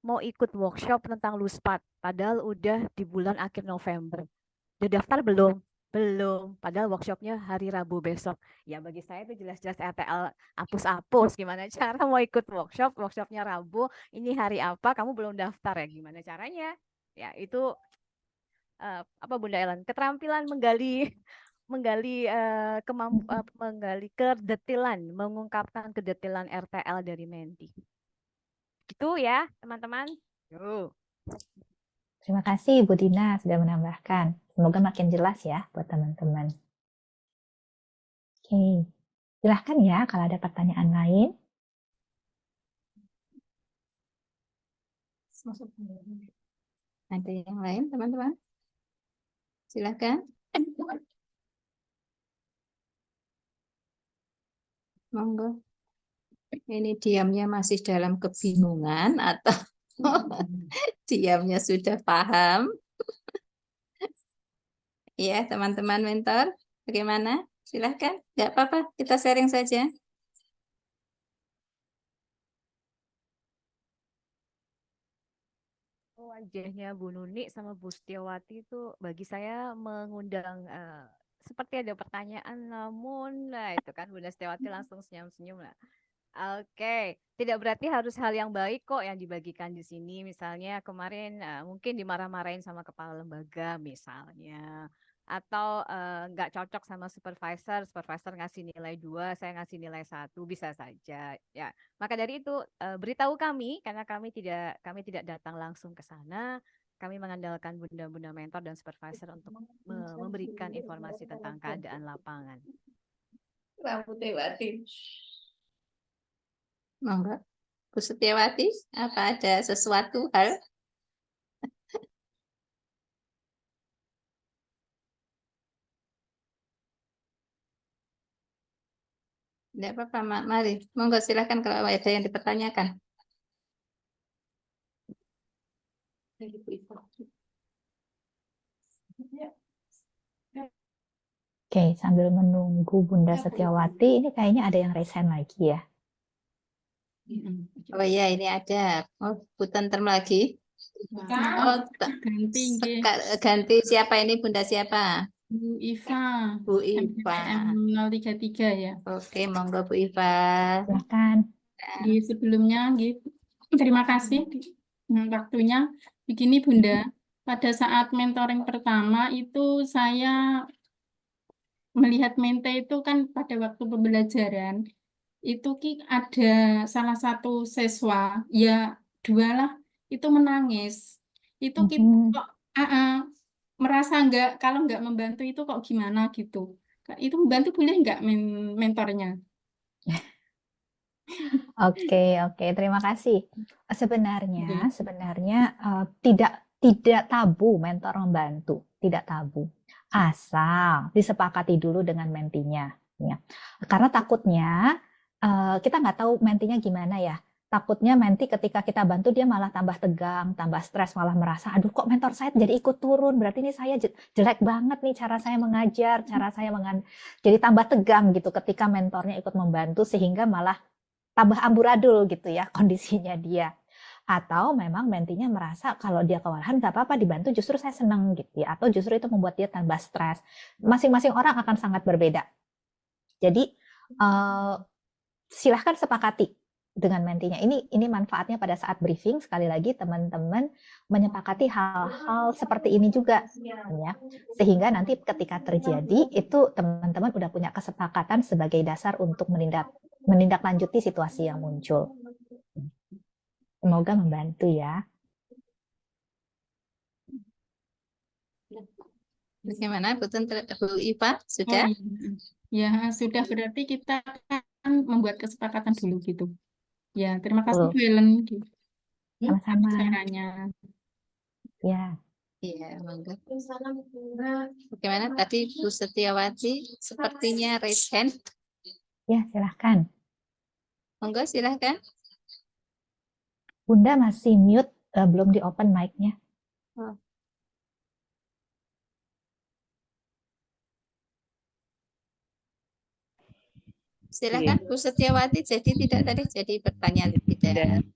E: mau ikut workshop tentang Luspart, padahal udah di bulan akhir November. Udah daftar belum? Belum. Padahal workshopnya hari Rabu besok. Ya bagi saya itu jelas-jelas RTL hapus-hapus. Gimana cara mau ikut workshop? Workshopnya Rabu. Ini hari apa? Kamu belum daftar ya? Gimana caranya? Ya itu apa Bunda Ellen? Keterampilan menggali kedetilan, mengungkapkan kedetilan RTL dari Menti. Gitu ya, teman-teman. Yo.
B: Terima kasih Bu Dina sudah menambahkan. Semoga makin jelas ya buat teman-teman. Oke, silahkan ya kalau ada pertanyaan lain.
A: Ada yang lain, teman-teman? Silahkan. Monggo. Ini diamnya masih dalam kebingungan atau diamnya sudah paham? Ya, teman-teman mentor, bagaimana? Silahkan, nggak apa-apa, kita sharing saja.
E: Wajahnya Bu Nuni sama Bu Setiawati itu bagi saya mengundang seperti ada pertanyaan, namun lah itu kan Bunda Setiawati langsung senyum-senyum lah. Oke, tidak berarti harus hal yang baik kok yang dibagikan di sini. Misalnya kemarin mungkin dimarah-marahin sama kepala lembaga misalnya. Atau nggak cocok sama supervisor ngasih nilai 2, saya ngasih nilai 1, bisa saja. Ya, maka dari itu beritahu kami, karena kami tidak datang langsung ke sana. Kami mengandalkan bunda-bunda mentor dan supervisor untuk memberikan informasi tentang keadaan lapangan.
A: Monggo. Bu Setiawati, apa ada sesuatu hal? Tidak apa-apa, mari. Monggo silahkan kalau ada yang dipertanyakan.
B: Oke, sambil menunggu Bunda Setiawati, ini kayaknya ada yang resign lagi ya.
A: Oh iya, ini ada. Oh, Bu Tentrem lagi. Oh, ganti siapa ini, Bunda siapa?
C: Bu Iva.
A: Bu Iva.
C: M033 ya.
A: Oke, monggo Bu Iva.
B: Silakan.
C: Sebelumnya, terima kasih waktunya. Begini Bunda, pada saat mentoring pertama itu saya melihat mente itu kan pada waktu pembelajaran itu ada salah satu siswa, ya 2 lah, itu menangis. itu kita kok merasa kalau nggak membantu itu kok gimana gitu. Itu membantu boleh nggak mentornya?
B: Oke, terima kasih. Sebenarnya tidak tabu mentor membantu, tidak tabu. Asal disepakati dulu dengan mentinya, ya. Karena takutnya kita nggak tahu mentinya gimana ya. Takutnya menti ketika kita bantu dia malah tambah tegang, tambah stres, malah merasa, aduh kok mentor saya jadi ikut turun, berarti ini saya jelek banget nih cara saya mengajar, jadi tambah tegang gitu ketika mentornya ikut membantu sehingga malah tambah amburadul gitu ya kondisinya dia. Atau memang mentinya merasa kalau dia kewalahan nggak apa-apa dibantu, justru saya senang gitu ya. Atau justru itu membuat dia tambah stres. Masing-masing orang akan sangat berbeda. Jadi silahkan sepakati dengan mentinya. Ini manfaatnya pada saat briefing, sekali lagi teman-teman menyepakati hal-hal seperti ini juga ya. Sehingga nanti ketika terjadi itu teman-teman udah punya kesepakatan sebagai dasar untuk menindaklanjuti situasi yang muncul. Semoga membantu ya.
A: Bagaimana Bu Iva? Sudah?
C: Ya, sudah, berarti kita akan membuat kesepakatan dulu gitu. Ya, terima kasih Bu Ellen.
B: Sama-sama.
C: Caranya.
B: Ya.
A: Iya, monggo. Bagaimana tadi Bu Setiawati? Sepertinya raise hand.
B: Ya, silahkan.
A: Monggo, silahkan.
B: Bunda masih mute, belum di open mic-nya.
A: Oh. Silakan Bu Setiawati, jadi tidak tadi jadi pertanyaan tidak.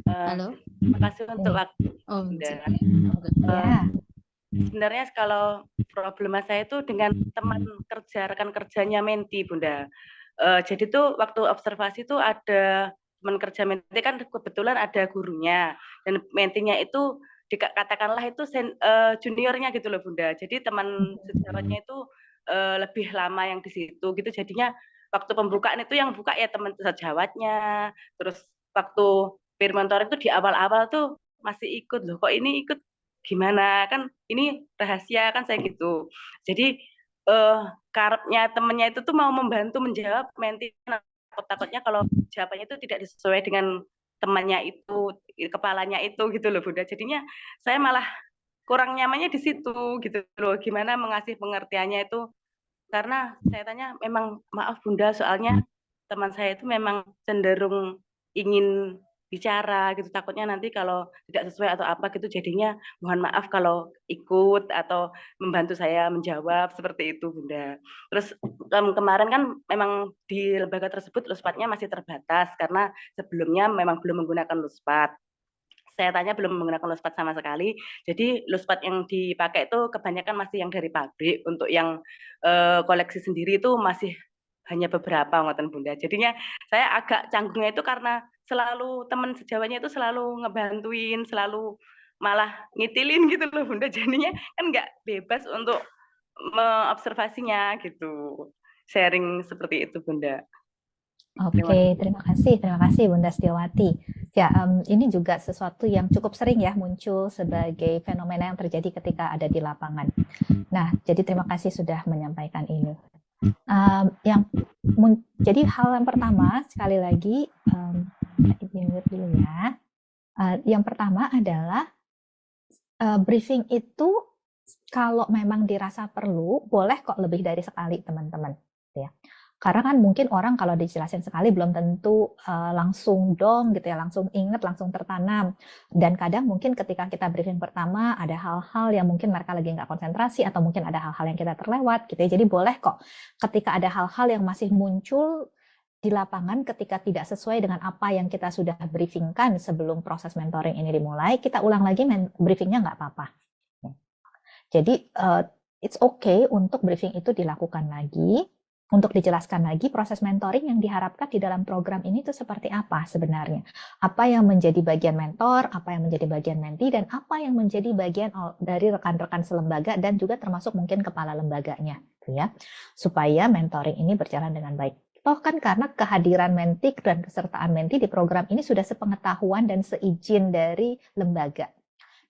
A: Halo.
F: Terima kasih untuk waktu.
A: Oh,
F: sebenarnya kalau problema saya itu dengan teman kerja, rekan kerjanya menti, Bunda. Jadi tuh waktu observasi tuh ada teman kerja menti kan kebetulan ada gurunya dan mentinya itu katakanlah itu juniornya gitu loh Bunda. Jadi teman sejawatnya itu lebih lama yang di situ gitu. Jadinya waktu pembukaan itu yang buka ya teman sejawatnya. Terus waktu peer mentor itu di awal-awal tuh masih ikut loh. Kok ini ikut gimana? Kan ini rahasia kan saya gitu. Jadi karepnya temennya itu tuh mau membantu menjawab menti, takutnya kalau jawabannya itu tidak sesuai dengan temannya itu, kepalanya itu gitu loh Bunda. Jadinya saya malah kurang nyamannya di situ gitu loh. Gimana mengasih pengertiannya itu, karena saya tanya memang maaf Bunda, soalnya teman saya itu memang cenderung ingin bicara gitu, takutnya nanti kalau tidak sesuai atau apa gitu jadinya mohon maaf kalau ikut atau membantu saya menjawab seperti itu Bunda. Terus kemarin kan memang di lembaga tersebut luspatnya masih terbatas karena sebelumnya memang belum menggunakan luspat. Saya tanya belum menggunakan luspat sama sekali. Jadi luspat yang dipakai itu kebanyakan masih yang dari pabrik. Untuk yang koleksi sendiri itu masih hanya beberapa ngoten Bunda. Jadinya saya agak canggungnya itu karena selalu teman sejawatnya itu selalu ngebantuin, selalu malah ngitilin gitu loh Bunda. Jadinya kan nggak bebas untuk mengobservasinya gitu. Sharing seperti itu Bunda.
B: Oke, terima kasih Bunda Setiawati. Ya, ini juga sesuatu yang cukup sering ya muncul sebagai fenomena yang terjadi ketika ada di lapangan. Nah, jadi terima kasih sudah menyampaikan ini. Jadi hal yang pertama, sekali lagi, dulu ya. Yang pertama adalah briefing itu kalau memang dirasa perlu, boleh kok lebih dari sekali teman-teman. Ya. Karena kan mungkin orang kalau dijelasin sekali belum tentu langsung dong gitu ya, langsung inget, langsung tertanam. Dan kadang mungkin ketika kita briefing pertama ada hal-hal yang mungkin mereka lagi nggak konsentrasi atau mungkin ada hal-hal yang kita terlewat gitu ya. Jadi boleh kok ketika ada hal-hal yang masih muncul di lapangan ketika tidak sesuai dengan apa yang kita sudah briefingkan sebelum proses mentoring ini dimulai, kita ulang lagi briefingnya nggak apa-apa. Jadi it's okay untuk briefing itu dilakukan lagi, untuk dijelaskan lagi proses mentoring yang diharapkan di dalam program ini itu seperti apa sebenarnya. Apa yang menjadi bagian mentor, apa yang menjadi bagian menti, dan apa yang menjadi bagian dari rekan-rekan selembaga dan juga termasuk mungkin kepala lembaganya. Gitu ya, supaya mentoring ini berjalan dengan baik. Toh kan karena kehadiran menti dan kesertaan menti di program ini sudah sepengetahuan dan seizin dari lembaga.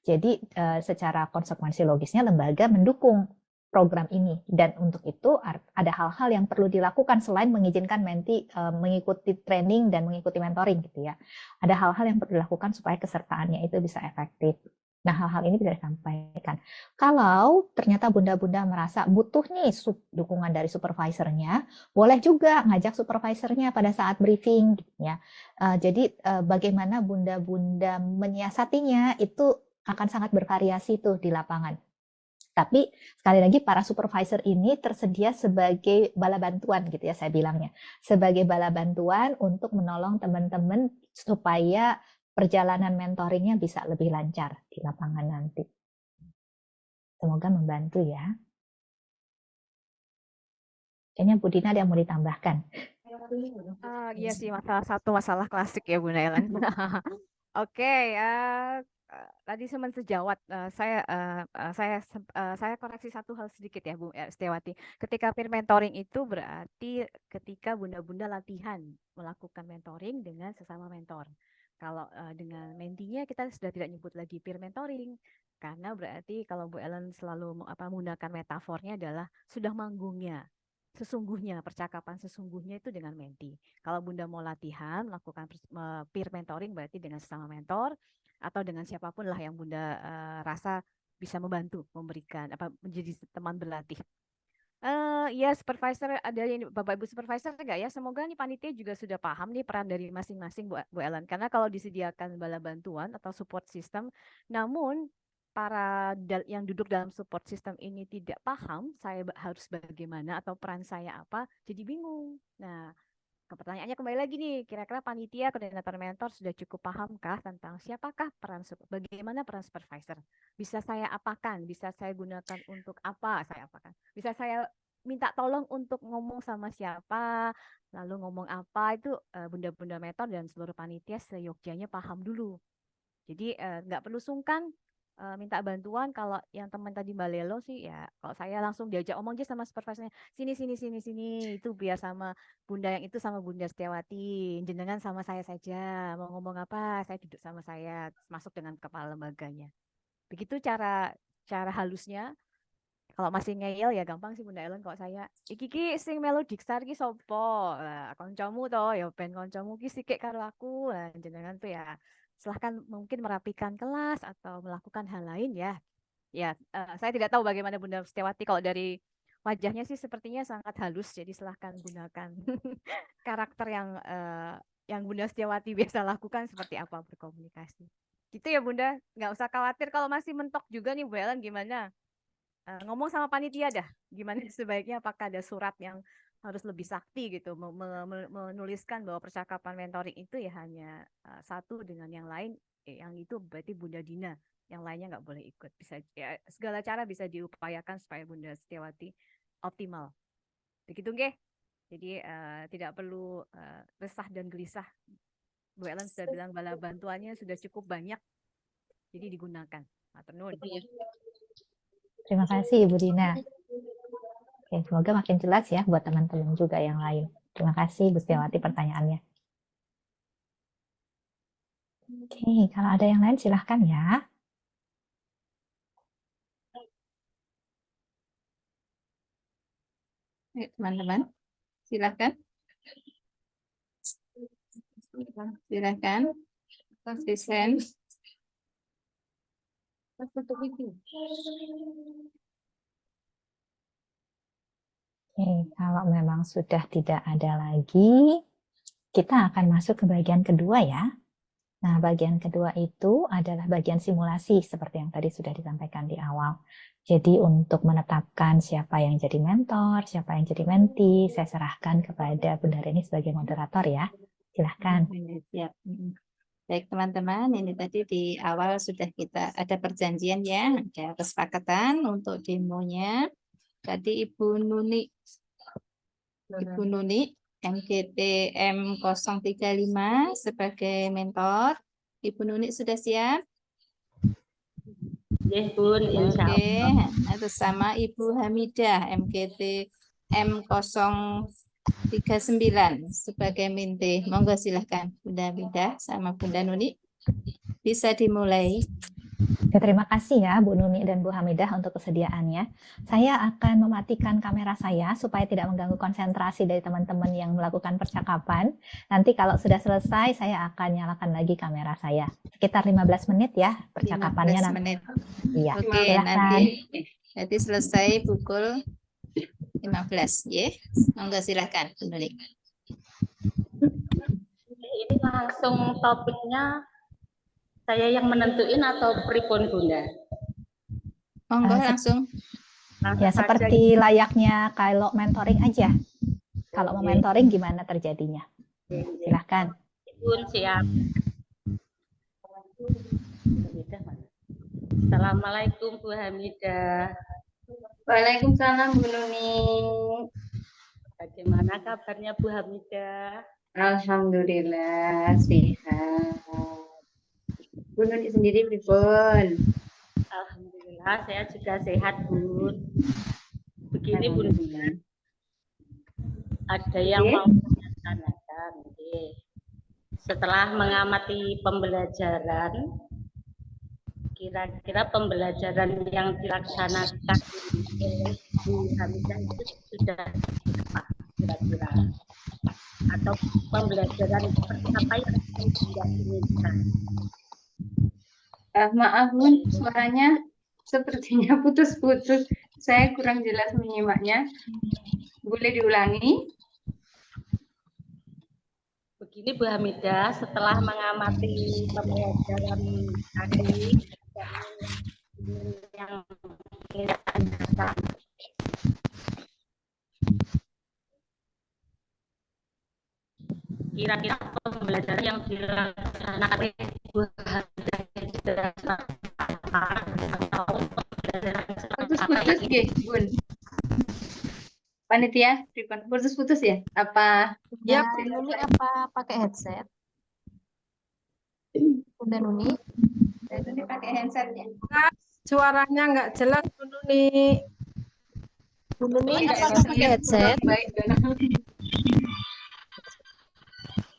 B: Jadi secara konsekuensi logisnya lembaga mendukung program ini, dan untuk itu ada hal-hal yang perlu dilakukan selain mengizinkan menti mengikuti training dan mengikuti mentoring gitu ya. Ada hal-hal yang perlu dilakukan supaya kesertaannya itu bisa efektif. Nah, hal-hal ini bisa disampaikan. Kalau ternyata bunda-bunda merasa butuh nih dukungan dari supervisornya, boleh juga ngajak supervisornya pada saat briefing gitu ya. Jadi bagaimana bunda-bunda menyiasatinya itu akan sangat bervariasi tuh di lapangan. Tapi sekali lagi para supervisor ini tersedia sebagai bala bantuan gitu ya saya bilangnya. Sebagai bala bantuan untuk menolong teman-teman supaya perjalanan mentoringnya bisa lebih lancar di lapangan nanti. Semoga membantu ya. Kayaknya Bu Dina ada yang mau ditambahkan.
E: Iya sih, masalah klasik ya Bunda Ellen. Oke, tadi cuman sejawat. Saya koreksi satu hal sedikit ya Bu Setiawati. Ketika peer mentoring itu berarti ketika bunda-bunda latihan melakukan mentoring dengan sesama mentor. Kalau dengan mentinya kita sudah tidak nyebut lagi peer mentoring, karena berarti kalau Bu Ellen selalu menggunakan metafornya adalah sudah manggungnya. Sesungguhnya, percakapan sesungguhnya itu dengan menti. Kalau Bunda mau latihan, melakukan peer mentoring berarti dengan sesama mentor, atau dengan siapapun lah yang Bunda rasa bisa membantu, memberikan, menjadi teman berlatih. Ya, supervisor, ada yang Bapak Ibu supervisor enggak ya? Semoga nih panitia juga sudah paham nih peran dari masing-masing Bu Ellen. Karena kalau disediakan bala bantuan atau support system, namun para yang duduk dalam support system ini tidak paham saya harus bagaimana atau peran saya apa, jadi bingung. Nah, pertanyaannya kembali lagi nih, kira-kira panitia, koordinator mentor sudah cukup pahamkah tentang siapakah bagaimana peran supervisor? Bisa saya apakan? Bisa saya gunakan untuk apa? Saya apakan? Bisa saya minta tolong untuk ngomong sama siapa? Lalu ngomong apa? Itu bunda-bunda mentor dan seluruh panitia seyogyanya paham dulu. Jadi nggak perlu sungkan minta bantuan. Kalau yang teman tadi Mbak Lelo sih ya, kalau saya langsung diajak omong aja sama supervisornya, sini itu biar sama Bunda yang itu sama Bunda Setiawati, jenengan sama saya saja, mau ngomong apa saya duduk sama saya, masuk dengan kepala lembaganya. Begitu cara halusnya. Kalau masih ngeyel ya gampang sih Bunda Ellen. Kalau saya iki sing melu diksar ki sopo, koncomu toh ya ben koncomu ki sikik karo aku, jenengan tuh ya silahkan mungkin merapikan kelas atau melakukan hal lain ya. Ya, saya tidak tahu bagaimana Bunda Setiawati, kalau dari wajahnya sih sepertinya sangat halus, jadi silahkan gunakan karakter yang Bunda Setiawati biasa lakukan seperti apa berkomunikasi. Gitu ya Bunda, nggak usah khawatir kalau masih mentok juga nih Bu Ellen gimana. Ngomong sama panitia dah, gimana sebaiknya, apakah ada surat yang harus lebih sakti gitu, menuliskan bahwa percakapan mentoring itu ya hanya satu dengan yang lain, yang itu berarti Bunda Dina, yang lainnya nggak boleh ikut. Bisa ya, segala cara bisa diupayakan supaya Bunda Setiawati optimal. Begitu nggih? Jadi tidak perlu resah dan gelisah. Bu Ellen sudah bilang bala bantuannya sudah cukup banyak, jadi digunakan. Matur nuwun.
B: Terima kasih Ibu Dina. Oke, semoga makin jelas ya buat teman-teman juga yang lain. Terima kasih Bu Setiawati pertanyaannya. Oke, kalau ada yang lain silahkan ya.
A: Teman-teman, silahkan. Silahkan. Konsisten.
B: Oke, kalau memang sudah tidak ada lagi, kita akan masuk ke bagian kedua ya. Nah, bagian kedua itu adalah bagian simulasi seperti yang tadi sudah disampaikan di awal. Jadi untuk menetapkan siapa yang jadi mentor, siapa yang jadi menti, saya serahkan kepada Bunda Reni sebagai moderator ya. Silahkan.
A: Siap. Baik teman-teman, ini tadi di awal sudah kita ada perjanjian ya, ada kesepakatan untuk demonya. Tadi Ibu Nuni MGT M035 sebagai mentor. Ibu Nuni sudah siap?
F: Ya Bun, insya Allah.
A: Oke, atas sama Ibu Hamidah MGT M039 sebagai menti. Monggo silahkan Bunda Hamidah sama Bunda Nuni. Bisa dimulai.
B: Ya, terima kasih ya Bu Nuni dan Bu Hamidah untuk kesediaannya. Saya akan mematikan kamera saya supaya tidak mengganggu konsentrasi dari teman-teman yang melakukan percakapan. Nanti kalau sudah selesai, saya akan nyalakan lagi kamera saya. Sekitar 15 menit ya percakapannya
A: 15
B: nanti.
A: menit.
B: Iya,
A: Oke,
B: silakan.
A: nanti selesai pukul 15 ya. Monggo silakan, Bu Nuni.
G: Ini langsung topiknya saya yang menentuin atau pripun Bunda?
A: Monggo langsung.
B: Ya, seperti layaknya kalau mentoring aja. Kalau mau mentoring gimana terjadinya? Silahkan.
G: Bun, siap. Assalamualaikum Bu Hamidah.
H: Waalaikumsalam Bu Nuni.
G: Bagaimana kabarnya Bu Hamidah?
H: Alhamdulillah sehat. Bu Nuni sendiri pripun?
G: Alhamdulillah saya juga sehat Bun. Begini Bun, ada yang mau menanyakan. Setelah mengamati pembelajaran, kira-kira pembelajaran yang dilaksanakan oleh Bu Hamidah itu sudah apa kira-kira? Atau pembelajaran seperti apa yang tidak diinginkan?
H: Maaf Bun, suaranya sepertinya putus-putus. Saya kurang jelas menyimaknya. Boleh diulangi?
G: Begini Bu Hamidah, setelah mengamati pembelajaran tadi yang kira-kira pembelajaran yang dilaksanakan oleh Bu Hamidah
H: Putus-putus ya Bun. Panitia, pripun? Putus-putus ya? Apa?
A: Ya, Bu Nuni apa pakai headset? Bunda Nuni?
H: Saya Nuni pakai headset ya.
C: Suaranya nggak jelas Bu Nuni.
A: Bu Nuni
H: Iya,
A: apa pakai headset?
H: Baik,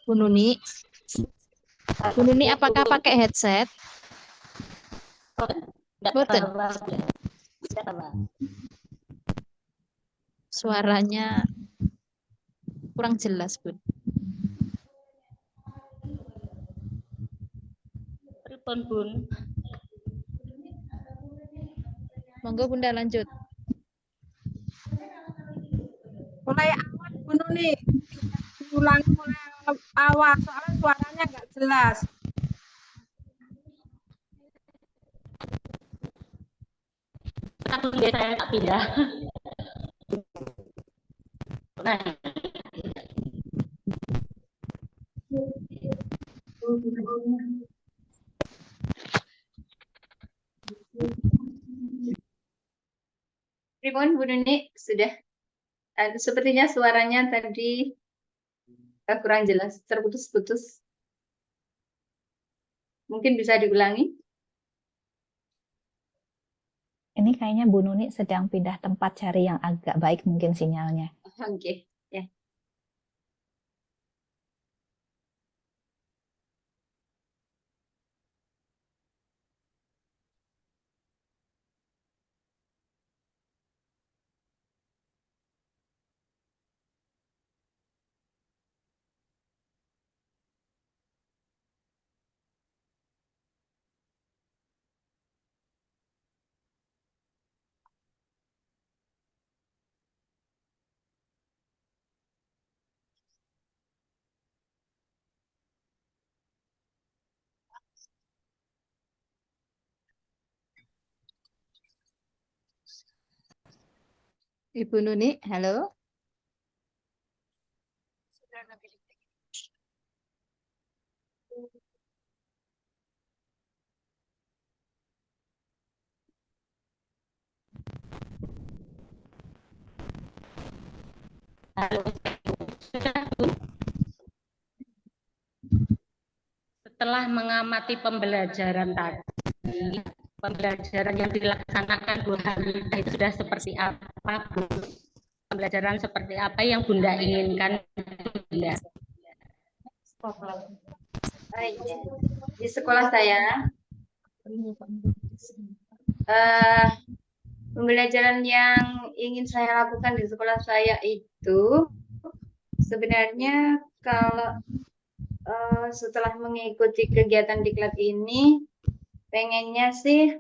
A: Bu Nuni? Bu Nuni apakah pakai headset? Boten. Suaranya kurang jelas, Bu.
G: Pripun Bun?
A: Monggo Bunda lanjut.
C: Mulai awal Bu Nuni. Diulangi mulai awal, soalnya suaranya nggak jelas.
G: Saya tak pindah. Nah,
H: pripun Bu Nuni sudah? Sepertinya suaranya tadi kurang jelas, terputus-putus. Mungkin bisa diulangi?
B: Ini kayaknya Bu Nuni sedang pindah tempat cari yang agak baik mungkin sinyalnya.
H: Oke, ya.
A: Ibu Nuni, halo.
G: setelah mengamati pembelajaran tadi, pembelajaran yang dilaksanakan Bu Hamidah itu sudah seperti apa, Bu? Pembelajaran seperti apa yang Bunda inginkan, Bunda?
H: Di sekolah saya Pembelajaran yang ingin saya lakukan di sekolah saya itu sebenarnya kalau setelah mengikuti kegiatan diklat ini pengennya sih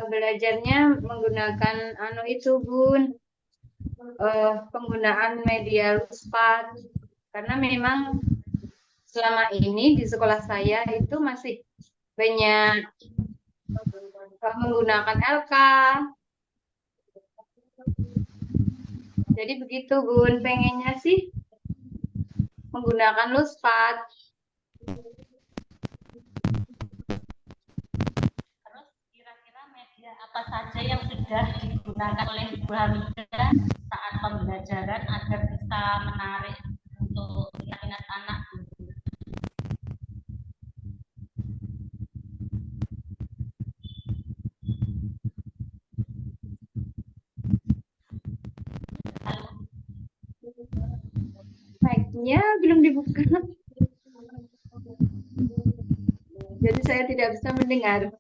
H: belajarnya menggunakan itu Bun, penggunaan media luspat, karena memang selama ini di sekolah saya itu masih banyak menggunakan LK. Jadi begitu Bun, pengennya sih menggunakan luspat.
G: Terus kira-kira media apa saja yang sudah digunakan oleh Ibu Hamidah saat pembelajaran agar bisa menarik untuk minat anak?
H: Mic-nya belum dibuka. Jadi saya tidak bisa mendengar.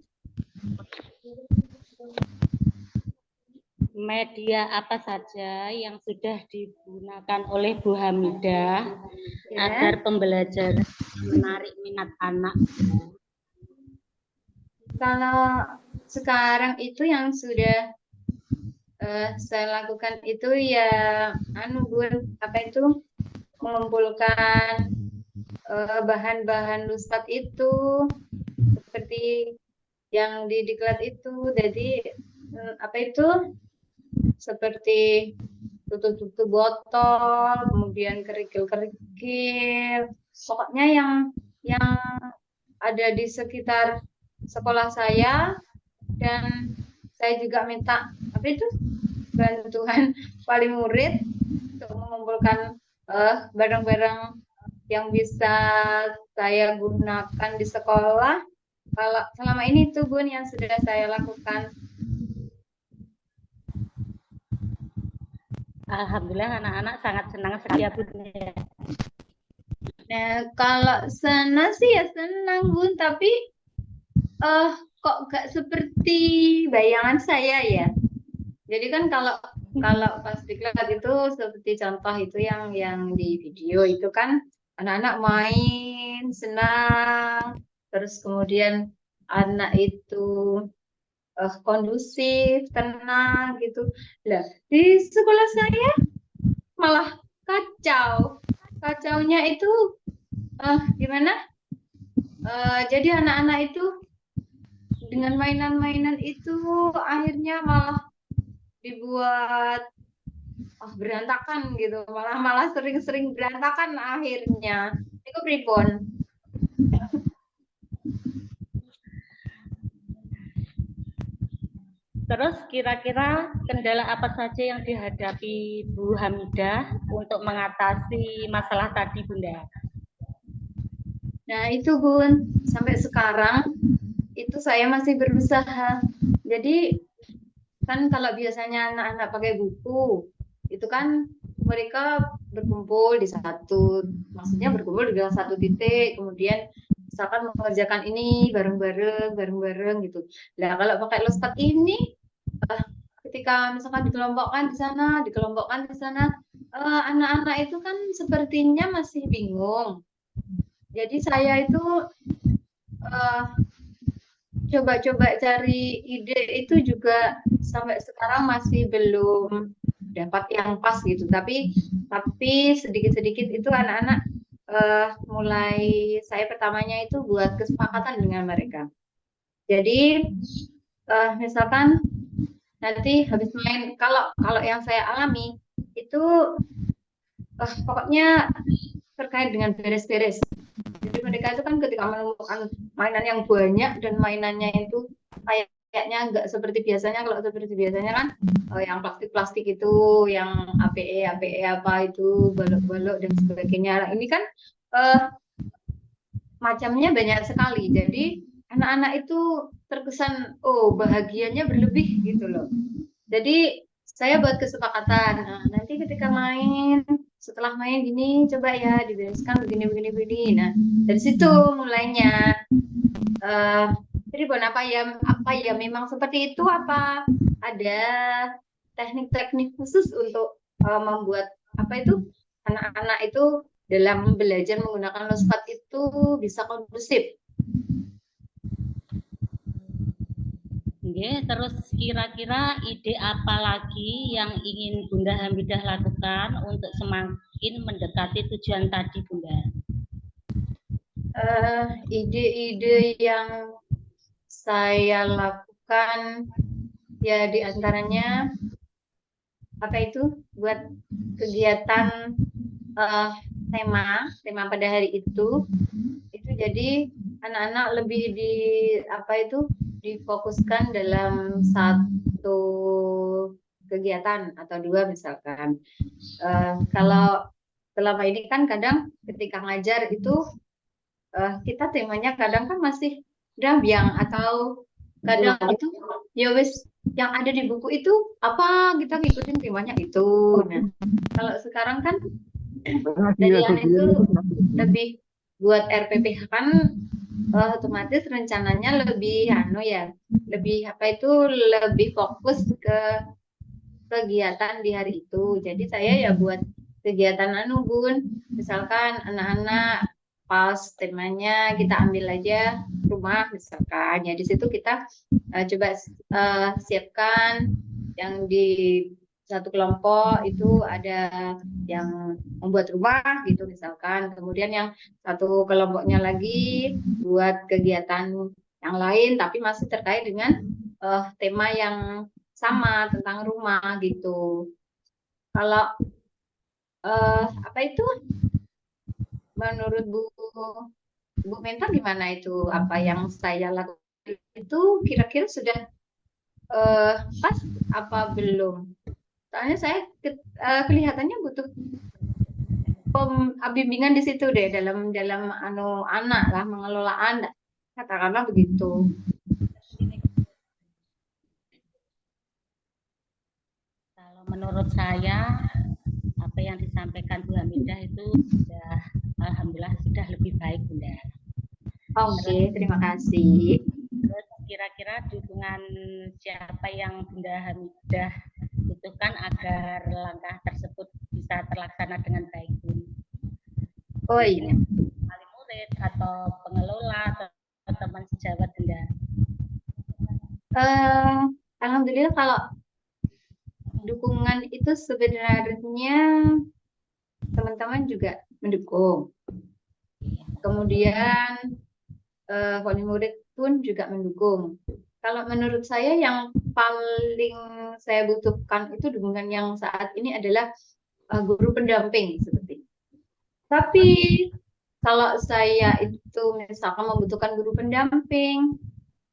G: Media apa saja yang sudah digunakan oleh Bu Hamidah agar pembelajaran menarik minat anak?
H: Kalau sekarang itu yang sudah saya lakukan itu ya Bun, apa itu mengumpulkan bahan-bahan luspat itu seperti yang di diklat itu. Jadi apa itu seperti tutup-tutup botol, kemudian kerikil-kerikil, pokoknya yang ada di sekitar sekolah saya. Dan saya juga minta apa itu bantuan wali murid untuk mengumpulkan barang-barang yang bisa saya gunakan di sekolah. Kalau selama ini itu Bun yang sudah saya lakukan.
G: Alhamdulillah anak-anak sangat senang sekali ya Bun.
H: Nah, kalau senang sih ya senang Bun, tapi kok gak seperti bayangan saya ya. Jadi kan kalau pas diklat itu seperti contoh itu yang di video itu kan anak-anak main senang, terus kemudian anak itu kondusif, tenang gitu. Lah, di sekolah saya malah kacau. Kacaunya itu gimana? Jadi anak-anak itu dengan mainan-mainan itu akhirnya malah dibuat berantakan gitu. Malah sering-sering berantakan akhirnya. Itu pripun.
G: Terus kira-kira kendala apa saja yang dihadapi Bu Hamidah untuk mengatasi masalah tadi Bunda?
H: Nah itu Bun, sampai sekarang itu saya masih berusaha. Jadi kan kalau biasanya anak-anak pakai buku, itu kan mereka berkumpul di satu, maksudnya berkumpul di satu titik, kemudian misalkan mengerjakan ini bareng-bareng gitu. Nah kalau pakai luspat ini, ketika misalkan dikelompokkan di sana, anak-anak itu kan sepertinya masih bingung. Jadi saya itu coba-coba cari ide itu juga sampai sekarang masih belum dapat yang pas gitu. Tapi sedikit-sedikit itu anak-anak mulai saya pertamanya itu buat kesepakatan dengan mereka. Jadi misalkan nanti habis main, kalau yang saya alami itu pokoknya terkait dengan beres-beres. Jadi mereka itu kan ketika menemukan mainan yang banyak dan mainannya itu kayaknya nggak seperti biasanya. Kalau seperti biasanya kan yang plastik-plastik itu, yang APE apa itu, balok-balok dan sebagainya. Nah, ini kan macamnya banyak sekali. Jadi anak-anak itu terkesan bahagianya berlebih gitu loh. Jadi saya buat kesepakatan. Nah, nanti ketika main, setelah main gini, coba ya dibereskan begini. Nah, dari situ mulainya. Tribun apa ya memang seperti itu, apa ada teknik-teknik khusus untuk membuat apa itu anak-anak itu dalam belajar menggunakan lospat itu bisa kondusif?
G: Nggih, terus kira-kira ide apa lagi yang ingin Bunda Hamidah lakukan untuk semakin mendekati tujuan tadi, Bunda?
H: Ide-ide yang saya lakukan ya diantaranya apa itu buat kegiatan tema pada hari itu jadi anak-anak lebih difokuskan dalam satu kegiatan atau dua misalkan. Kalau selama ini kan kadang ketika ngajar itu kita temanya kadang kan masih biang atau kadang itu ya wis yang ada di buku itu apa kita ngikutin temanya itu. Nah, kalau sekarang kan Dalian itu lebih buat RPPH kan otomatis rencananya lebih lebih lebih fokus ke kegiatan di hari itu. Jadi saya ya buat kegiatan Bun, misalkan anak-anak pas temanya kita ambil aja rumah misalkan, ya di situ kita coba siapkan yang di satu kelompok itu ada yang membuat rumah gitu misalkan, kemudian yang satu kelompoknya lagi buat kegiatan yang lain tapi masih terkait dengan tema yang sama tentang rumah gitu. Kalau apa itu menurut Bu Mentor gimana itu, apa yang saya lakukan itu kira-kira sudah pas apa belum? Soalnya saya kelihatannya butuh bimbingan di situ deh dalam anak lah, mengelola anak, katakanlah begitu.
G: Kalau menurut saya apa yang disampaikan Bu Hamidah itu sudah alhamdulillah sudah lebih baik, Bunda.
H: Oke, terima kasih.
G: Terus kira-kira dukungan siapa yang Bunda Hamidah butuhkan agar langkah tersebut bisa terlaksana dengan baik, Bu?
H: Oh iya.
G: Wali murid atau pengelola atau teman sejawat, Bunda?
H: Alhamdulillah kalau dukungan itu sebenarnya teman-teman juga mendukung. Kemudian wali murid pun juga mendukung. Kalau menurut saya yang paling saya butuhkan itu dukungan yang saat ini adalah guru pendamping seperti. Tapi kalau saya itu misalkan membutuhkan guru pendamping,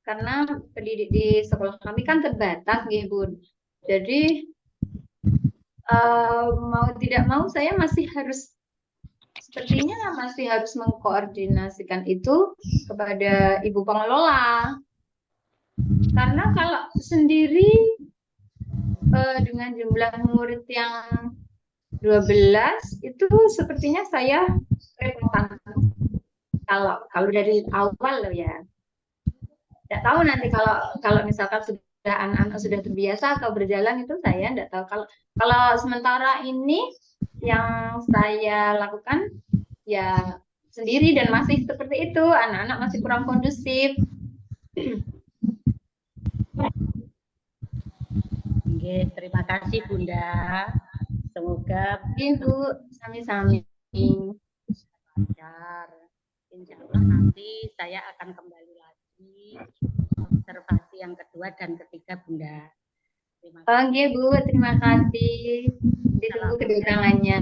H: karena pendidik di sekolah kami kan terbatas, Bun. Jadi mau tidak mau saya sepertinya masih harus mengkoordinasikan itu kepada ibu pengelola. Karena kalau sendiri dengan jumlah murid yang 12 itu sepertinya saya repotan. Kalau dari awal loh ya. Tidak tahu nanti kalau misalkan sudah anak-anak sudah terbiasa atau berjalan itu saya tidak tahu. Kalau sementara ini yang saya lakukan ya sendiri dan masih seperti itu, anak-anak masih kurang kondusif.
G: Oke, terima kasih Bunda. Semoga
H: Bu, sami-sami.
G: lancar. Insya Allah nanti saya akan kembali lagi observasi yang kedua dan ketiga, Bunda.
H: Oke Bu, terima kasih. Ditunggu kedatangannya.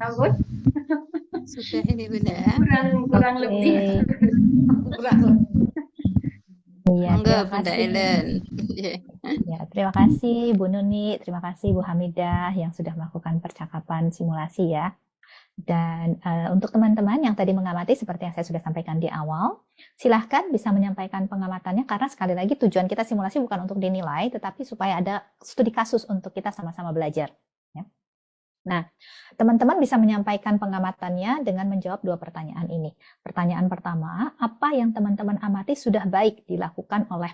H: Ampun.
A: Sudah ini Bunda.
H: Kurang lebih.
B: Iya,
A: Enggak,
B: terima
A: Bunda
B: kasih.
A: Ellen.
B: Ya, terima kasih Bu Nuni, terima kasih Bu Hamidah yang sudah melakukan percakapan simulasi ya. Dan untuk teman-teman yang tadi mengamati seperti yang saya sudah sampaikan di awal, silahkan bisa menyampaikan pengamatannya karena sekali lagi tujuan kita simulasi bukan untuk dinilai, tetapi supaya ada studi kasus untuk kita sama-sama belajar. Ya. Nah, teman-teman bisa menyampaikan pengamatannya dengan menjawab dua pertanyaan ini. Pertanyaan pertama, apa yang teman-teman amati sudah baik dilakukan oleh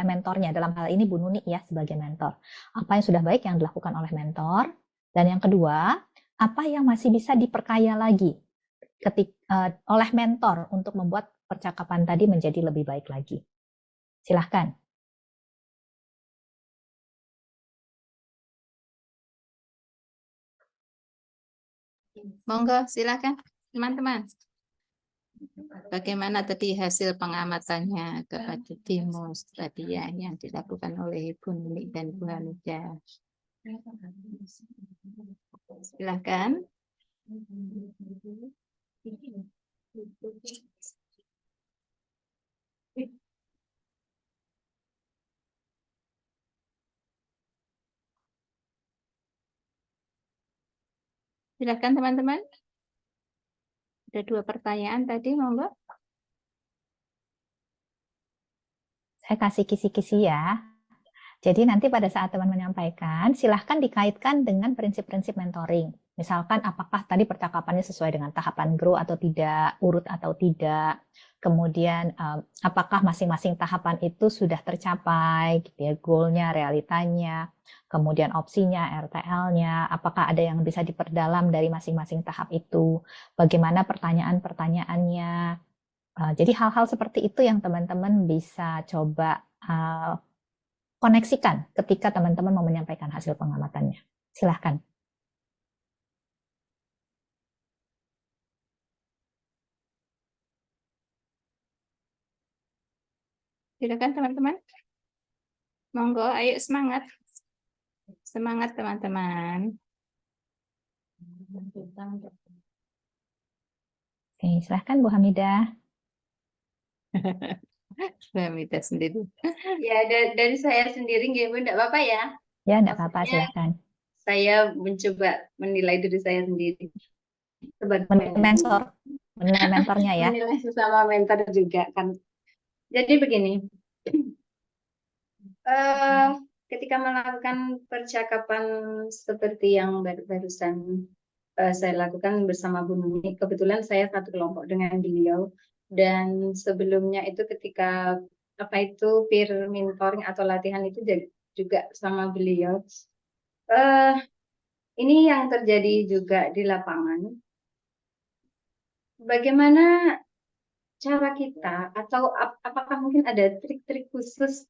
B: mentornya? Dalam hal ini Bu Nuni ya sebagai mentor. Apa yang sudah baik yang dilakukan oleh mentor? Dan yang kedua, apa yang masih bisa diperkaya lagi oleh mentor untuk membuat percakapan tadi menjadi lebih baik lagi? Silahkan.
A: Monggo, silakan teman-teman. Bagaimana tadi hasil pengamatannya kepada demonstrasi yang dilakukan oleh Bu Nuni dan Bu Hamidah? Silakan. Silakan teman-teman. Ada dua pertanyaan tadi, monggo.
B: Saya kasih kisi-kisi ya. Jadi nanti pada saat teman menyampaikan, silahkan dikaitkan dengan prinsip-prinsip mentoring. Misalkan apakah tadi percakapannya sesuai dengan tahapan grow atau tidak, urut atau tidak. Kemudian apakah masing-masing tahapan itu sudah tercapai, gitu ya, goalnya, realitanya, kemudian opsinya, RTL-nya, apakah ada yang bisa diperdalam dari masing-masing tahap itu, bagaimana pertanyaan-pertanyaannya. Jadi hal-hal seperti itu yang teman-teman bisa coba koneksikan ketika teman-teman mau menyampaikan hasil pengamatannya. Silahkan.
A: Silakan teman-teman. Monggo, ayo semangat. Semangat teman-teman.
B: Oke, silahkan Bu Hamidah.
A: Bu Hamidah sendiri.
H: Ya, dari saya sendiri, nggih, Bu, enggak apa-apa ya?
B: Ya, enggak apa-apa,
H: Maksudnya,
B: silahkan.
H: Saya mencoba menilai diri saya sendiri. Sebagai
B: Menilai mentornya ya.
H: menilai sesama mentor juga kan. Jadi begini, ketika melakukan percakapan seperti yang barusan saya lakukan bersama Bu Nuni, kebetulan saya satu kelompok dengan beliau, dan sebelumnya itu ketika peer mentoring atau latihan itu juga sama beliau. Ini yang terjadi juga di lapangan. Bagaimana cara kita, atau apakah mungkin ada trik-trik khusus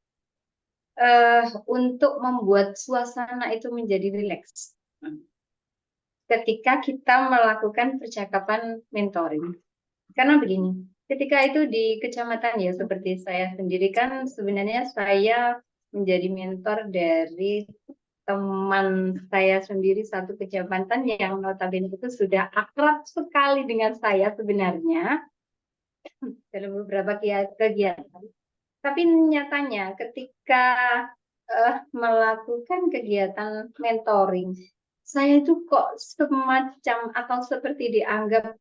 H: untuk membuat suasana itu menjadi rileks ketika kita melakukan percakapan mentoring? Karena begini, ketika itu di kecamatan ya, seperti saya sendiri kan sebenarnya saya menjadi mentor dari teman saya sendiri satu kecamatan yang notabene itu sudah akrab sekali dengan saya sebenarnya dalam beberapa kegiatan. Tapi nyatanya ketika melakukan kegiatan mentoring, saya itu kok semacam atau seperti dianggap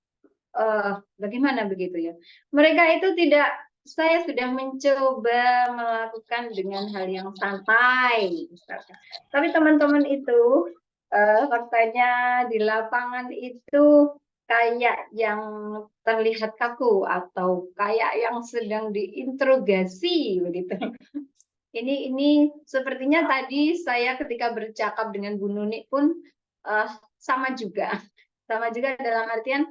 H: bagaimana begitu ya. Mereka itu tidak, saya sudah mencoba melakukan dengan hal yang santai, misalkan. Tapi teman-teman itu faktanya di lapangan itu kayak yang terlihat kaku atau kayak yang sedang diinterogasi begitu. Ini sepertinya tadi saya ketika bercakap dengan Bu Nuni pun sama juga dalam artian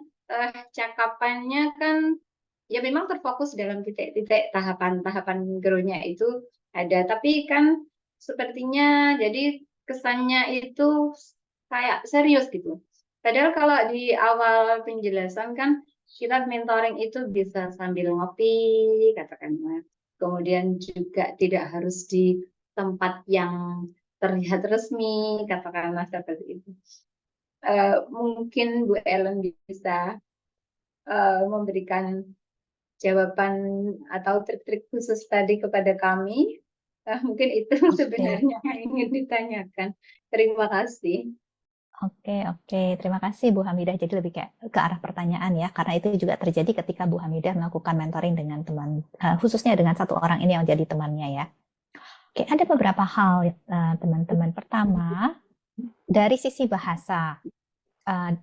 H: cakapannya kan ya memang terfokus dalam titik-titik tahapan grow-nya itu ada, tapi kan sepertinya jadi kesannya itu kayak serius gitu. Padahal kalau di awal penjelasan kan kita mentoring itu bisa sambil ngopi katakanlah, kemudian juga tidak harus di tempat yang terlihat resmi katakanlah seperti itu. Mungkin Bu Ellen bisa memberikan jawaban atau trik-trik khusus tadi kepada kami. Mungkin itu sebenarnya yang ingin ditanyakan. Terima kasih.
B: Oke. Terima kasih Bu Hamidah. Jadi lebih kayak ke arah pertanyaan ya, karena itu juga terjadi ketika Bu Hamidah melakukan mentoring dengan teman, khususnya dengan satu orang ini yang jadi temannya ya. Oke, ada beberapa hal teman-teman. Pertama, Dari sisi bahasa,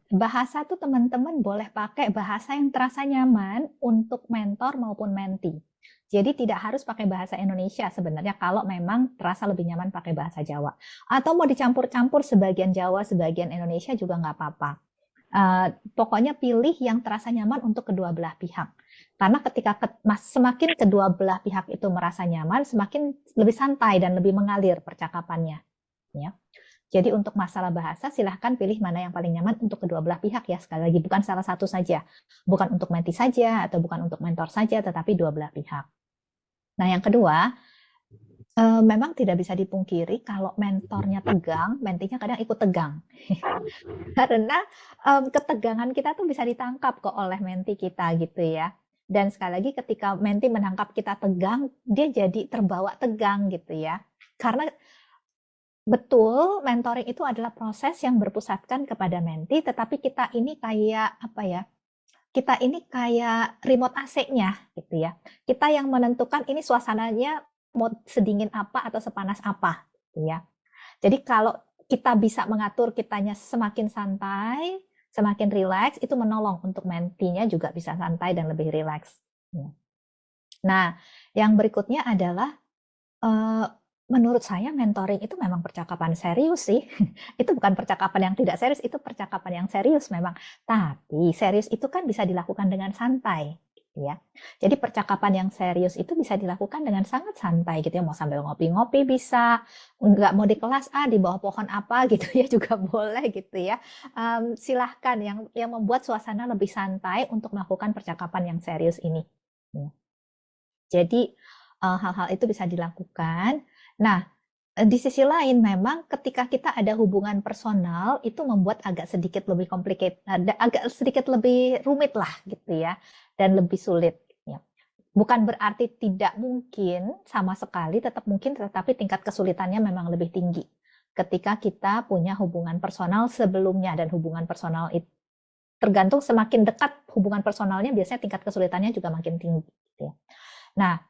B: bahasa tuh teman-teman boleh pakai bahasa yang terasa nyaman untuk mentor maupun mentee. Jadi tidak harus pakai bahasa Indonesia sebenarnya kalau memang terasa lebih nyaman pakai bahasa Jawa. Atau mau dicampur-campur sebagian Jawa, sebagian Indonesia juga nggak apa-apa. Pokoknya pilih yang terasa nyaman untuk kedua belah pihak. Karena ketika semakin kedua belah pihak itu merasa nyaman, semakin lebih santai dan lebih mengalir percakapannya. Ya. Jadi untuk masalah bahasa, silahkan pilih mana yang paling nyaman untuk kedua belah pihak ya. Sekali lagi, bukan salah satu saja. Bukan untuk mentee saja, atau bukan untuk mentor saja, tetapi dua belah pihak. Nah, yang kedua, memang tidak bisa dipungkiri kalau mentornya tegang, mentinya kadang ikut tegang. Karena ketegangan kita tuh bisa ditangkap kok oleh mentee kita gitu ya. Dan sekali lagi ketika mentee menangkap kita tegang, dia jadi terbawa tegang gitu ya. Karena betul, mentoring itu adalah proses yang berpusatkan kepada mentee, tetapi kita ini kayak apa ya? Kita ini kayak remote AC-nya gitu ya. Kita yang menentukan ini suasananya mau sedingin apa atau sepanas apa gitu ya. Jadi kalau kita bisa mengatur kitanya semakin santai, semakin rileks, itu menolong untuk mentee-nya juga bisa santai dan lebih rileks. Nah, yang berikutnya adalah menurut saya mentoring itu memang percakapan serius sih. Itu bukan percakapan yang tidak serius, itu percakapan yang serius memang. Tapi serius itu kan bisa dilakukan dengan santai, gitu ya. Jadi percakapan yang serius itu bisa dilakukan dengan sangat santai gitu ya. Mau sambil ngopi-ngopi bisa, nggak mau di kelas di bawah pohon apa gitu ya juga boleh gitu ya. Silahkan yang membuat suasana lebih santai untuk melakukan percakapan yang serius ini. Jadi hal-hal itu bisa dilakukan. Nah, di sisi lain memang ketika kita ada hubungan personal itu membuat agak sedikit lebih complicated, agak sedikit lebih rumit lah gitu ya, dan lebih sulit. Ya. Bukan berarti tidak mungkin sama sekali, tetap mungkin, tetapi tingkat kesulitannya memang lebih tinggi ketika kita punya hubungan personal sebelumnya, dan hubungan personal itu tergantung semakin dekat hubungan personalnya, biasanya tingkat kesulitannya juga makin tinggi. Gitu ya. Nah,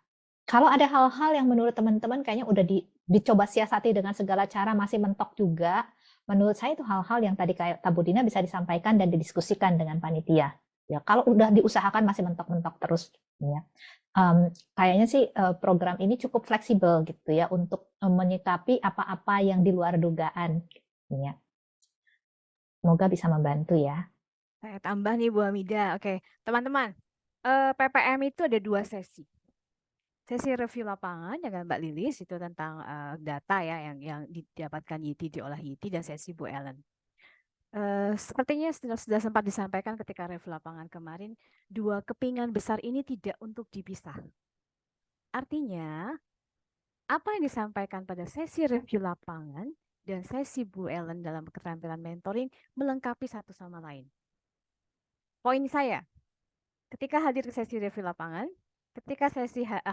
B: kalau ada hal-hal yang menurut teman-teman kayaknya udah dicoba siasati dengan segala cara masih mentok juga, menurut saya itu hal-hal yang tadi kayak Tabudina bisa disampaikan dan didiskusikan dengan panitia. Ya, kalau udah diusahakan masih mentok-mentok terus, ya. Kayaknya sih program ini cukup fleksibel gitu ya untuk menyikapi apa-apa yang di luar dugaan. Ya. Semoga bisa membantu ya.
E: Saya tambah nih Bu Hamida. Oke, teman-teman, PPM itu ada 2 sesi. Sesi review lapangan dengan Mbak Lilis itu tentang data ya yang didapatkan YITI, diolah YITI, dan sesi Bu Ellen. Sepertinya sudah sempat disampaikan ketika review lapangan kemarin, 2 kepingan besar ini tidak untuk dipisah. Artinya, apa yang disampaikan pada sesi review lapangan dan sesi Bu Ellen dalam keterampilan mentoring melengkapi satu sama lain. Poin saya, ketika hadir ke sesi review lapangan, ketika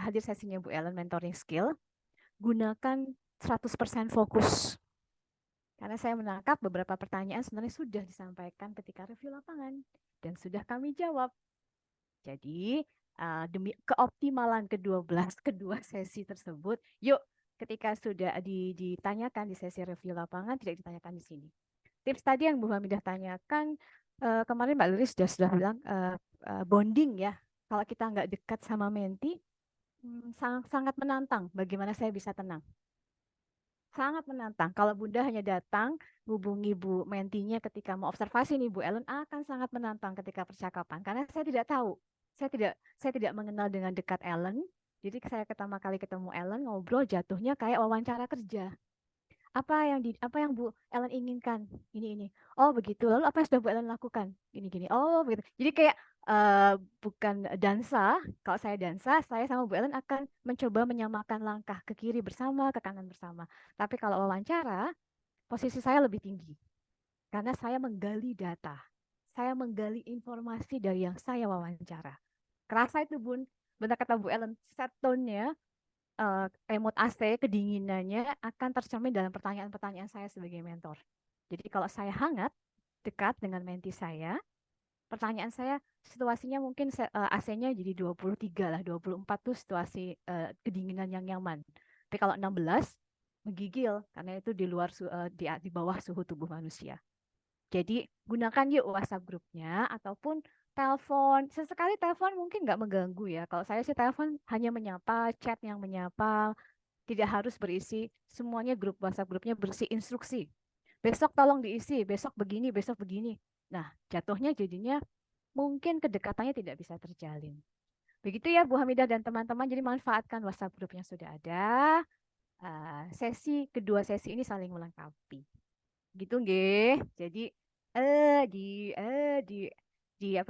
E: hadir sesinya Bu Ellen mentoring skill, gunakan 100% fokus. Karena saya menangkap beberapa pertanyaan sebenarnya sudah disampaikan ketika review lapangan dan sudah kami jawab. Jadi demi keoptimalan kedua sesi tersebut, yuk ketika sudah ditanyakan di sesi review lapangan tidak ditanyakan di sini. Tips tadi yang Bu Hamidah tanyakan kemarin Mbak Lilis sudah bilang bonding ya. Kalau kita nggak dekat sama mentee, sangat menantang. Bagaimana saya bisa tenang? Sangat menantang. Kalau Bunda hanya datang, hubungi Bu mentinya ketika mau observasi nih Bu Ellen, akan sangat menantang ketika percakapan. Karena saya tidak tahu. Saya tidak mengenal dengan dekat Ellen. Jadi saya pertama kali ketemu Ellen, ngobrol jatuhnya kayak wawancara kerja. Apa yang Bu Ellen inginkan? Ini. Oh, begitu. Lalu apa yang sudah Bu Ellen lakukan? Gini. Oh, begitu. Jadi kayak bukan dansa. Kalau saya dansa, saya sama Bu Ellen akan mencoba menyamakan langkah ke kiri bersama, ke kanan bersama. Tapi kalau wawancara, posisi saya lebih tinggi. Karena saya menggali data. Saya menggali informasi dari yang saya wawancara. Kerasa itu, Bun. Benar kata Bu Ellen, set tone-nya, remote AC, kedinginannya akan tercermin dalam pertanyaan-pertanyaan saya sebagai mentor. Jadi kalau saya hangat, dekat dengan mentee saya, pertanyaan saya, situasinya mungkin AC-nya jadi 23 lah, 24 tuh situasi kedinginan yang nyaman. Tapi kalau 16, menggigil karena itu di luar di bawah suhu tubuh manusia. Jadi gunakan yuk WhatsApp grupnya ataupun telepon. Sesekali telepon mungkin nggak mengganggu ya. Kalau saya sih telepon hanya menyapa, chat yang menyapa, tidak harus berisi semuanya grup WhatsApp grupnya berisi instruksi. Besok tolong diisi, besok begini, besok begini. Nah, jatuhnya jadinya mungkin kedekatannya tidak bisa terjalin. Begitu ya Bu Hamidah dan teman-teman. Jadi manfaatkan WhatsApp grup yang sudah ada. Kedua sesi ini saling melengkapi. Gitu nggih. Jadi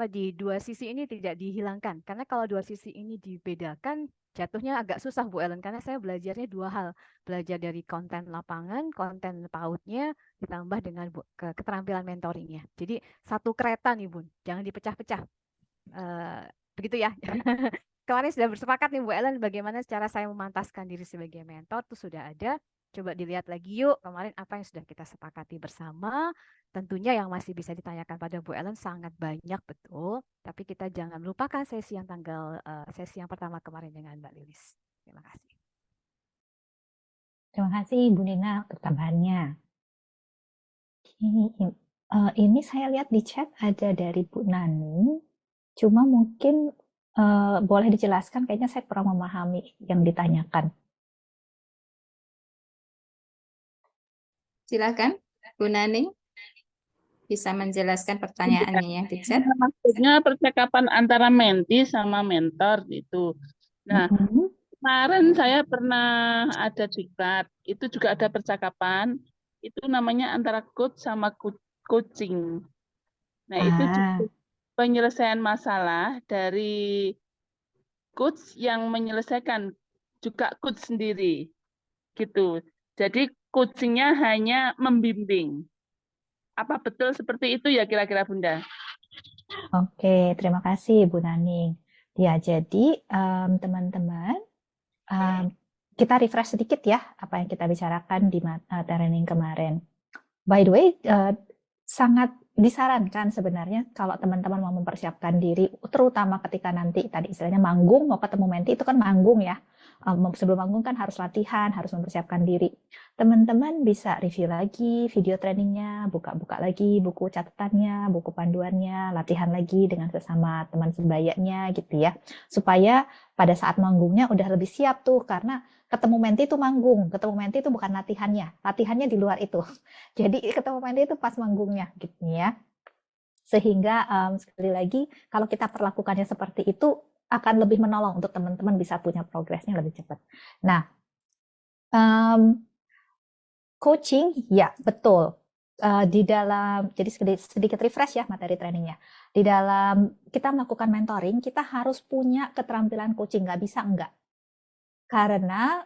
E: di dua sisi ini tidak dihilangkan. Karena kalau dua sisi ini dibedakan jatuhnya agak susah Bu Ellen karena saya belajarnya dua hal. Belajar dari konten lapangan, konten PAUD-nya ditambah dengan keterampilan mentoringnya. Jadi satu kereta nih Bun, jangan dipecah-pecah. Begitu ya. Kemarin sudah bersepakat nih Bu Ellen bagaimana cara saya memantaskan diri sebagai mentor itu sudah ada. Coba dilihat lagi yuk kemarin apa yang sudah kita sepakati bersama. Tentunya yang masih bisa ditanyakan pada Bu Ellen sangat banyak betul. Tapi kita jangan lupakan sesi yang sesi yang pertama kemarin dengan Mbak Lilis. Terima kasih.
B: Terima kasih Bu Nina untuk tambahannya. Ini saya lihat di chat ada dari Bu Nani. Cuma mungkin boleh dijelaskan, kayaknya saya kurang memahami yang ditanyakan.
A: Silakan, Bu Nani, bisa menjelaskan pertanyaannya yang di chat.
I: Maksudnya percakapan antara menti sama mentor itu. Nah, kemarin saya pernah ada diklat, itu juga ada percakapan, itu namanya antara coach sama coaching. Nah, itu juga penyelesaian masalah dari coach yang menyelesaikan juga coach sendiri, gitu. Jadi coachingnya hanya membimbing. Apa betul seperti itu ya kira-kira Bunda?
B: Oke, terima kasih Bu Naning. Ya, jadi teman-teman, kita refresh sedikit ya apa yang kita bicarakan di training kemarin. By the way, sangat disarankan sebenarnya kalau teman-teman mau mempersiapkan diri, terutama ketika nanti tadi istilahnya manggung, mau ketemu menti itu kan manggung ya. Sebelum manggung kan harus latihan, harus mempersiapkan diri. Teman-teman bisa review lagi video trainingnya, buka-buka lagi buku catatannya, buku panduannya, latihan lagi dengan sesama teman sebayanya gitu ya. Supaya pada saat manggungnya udah lebih siap tuh, karena ketemu menti itu manggung, ketemu menti itu bukan latihannya di luar itu. Jadi ketemu menti itu pas manggungnya gitu ya. Sehingga sekali lagi kalau kita perlakukannya seperti itu akan lebih menolong untuk teman-teman bisa punya progresnya lebih cepat. Nah, coaching ya betul. Di dalam, jadi sedikit refresh ya materi trainingnya. Di dalam kita melakukan mentoring, kita harus punya keterampilan coaching, nggak bisa enggak. Karena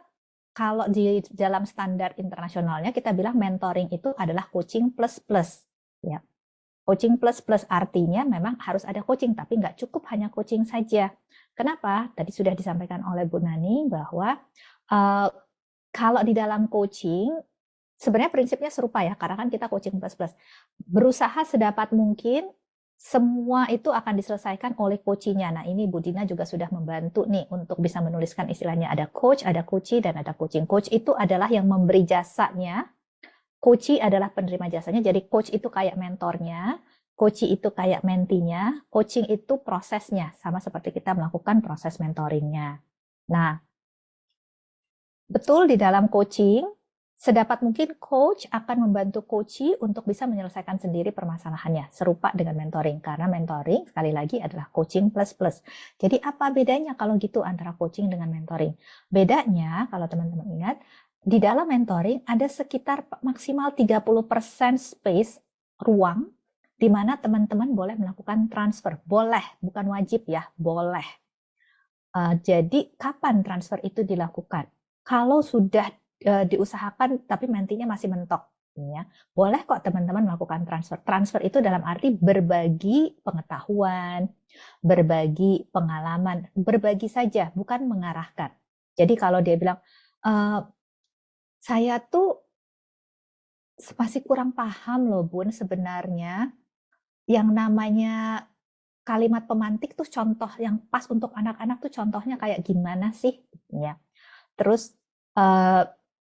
B: kalau di dalam standar internasionalnya kita bilang mentoring itu adalah coaching plus plus ya. Coaching plus plus artinya memang harus ada coaching, tapi nggak cukup hanya coaching saja. Kenapa? Tadi sudah disampaikan oleh Bu Nani bahwa kalau di dalam coaching sebenarnya prinsipnya serupa ya, karena kan kita coaching plus plus. Berusaha sedapat mungkin semua itu akan diselesaikan oleh coaching-nya. Nah, ini Bu Dina juga sudah membantu nih untuk bisa menuliskan istilahnya ada coach, ada coachee, dan ada coaching. Coach itu adalah yang memberi jasanya, coachee adalah penerima jasanya, jadi coach itu kayak mentornya, coachee itu kayak mentinya, coaching itu prosesnya, sama seperti kita melakukan proses mentoringnya. Nah, betul di dalam coaching, sedapat mungkin coach akan membantu coachee untuk bisa menyelesaikan sendiri permasalahannya, serupa dengan mentoring, karena mentoring sekali lagi adalah coaching plus plus. Jadi apa bedanya kalau gitu antara coaching dengan mentoring? Bedanya, kalau teman-teman ingat, di dalam mentoring ada sekitar maksimal 30% space, ruang, di mana teman-teman boleh melakukan transfer. Boleh, bukan wajib ya, boleh. Jadi kapan transfer itu dilakukan? Kalau sudah diusahakan tapi mentinya masih mentok, ya, boleh kok teman-teman melakukan transfer. Transfer itu dalam arti berbagi pengetahuan, berbagi pengalaman, berbagi saja, bukan mengarahkan. Jadi kalau dia bilang, saya tuh masih kurang paham loh Bun sebenarnya yang namanya kalimat pemantik tuh contoh yang pas untuk anak-anak tuh contohnya kayak gimana sih? Ya. Terus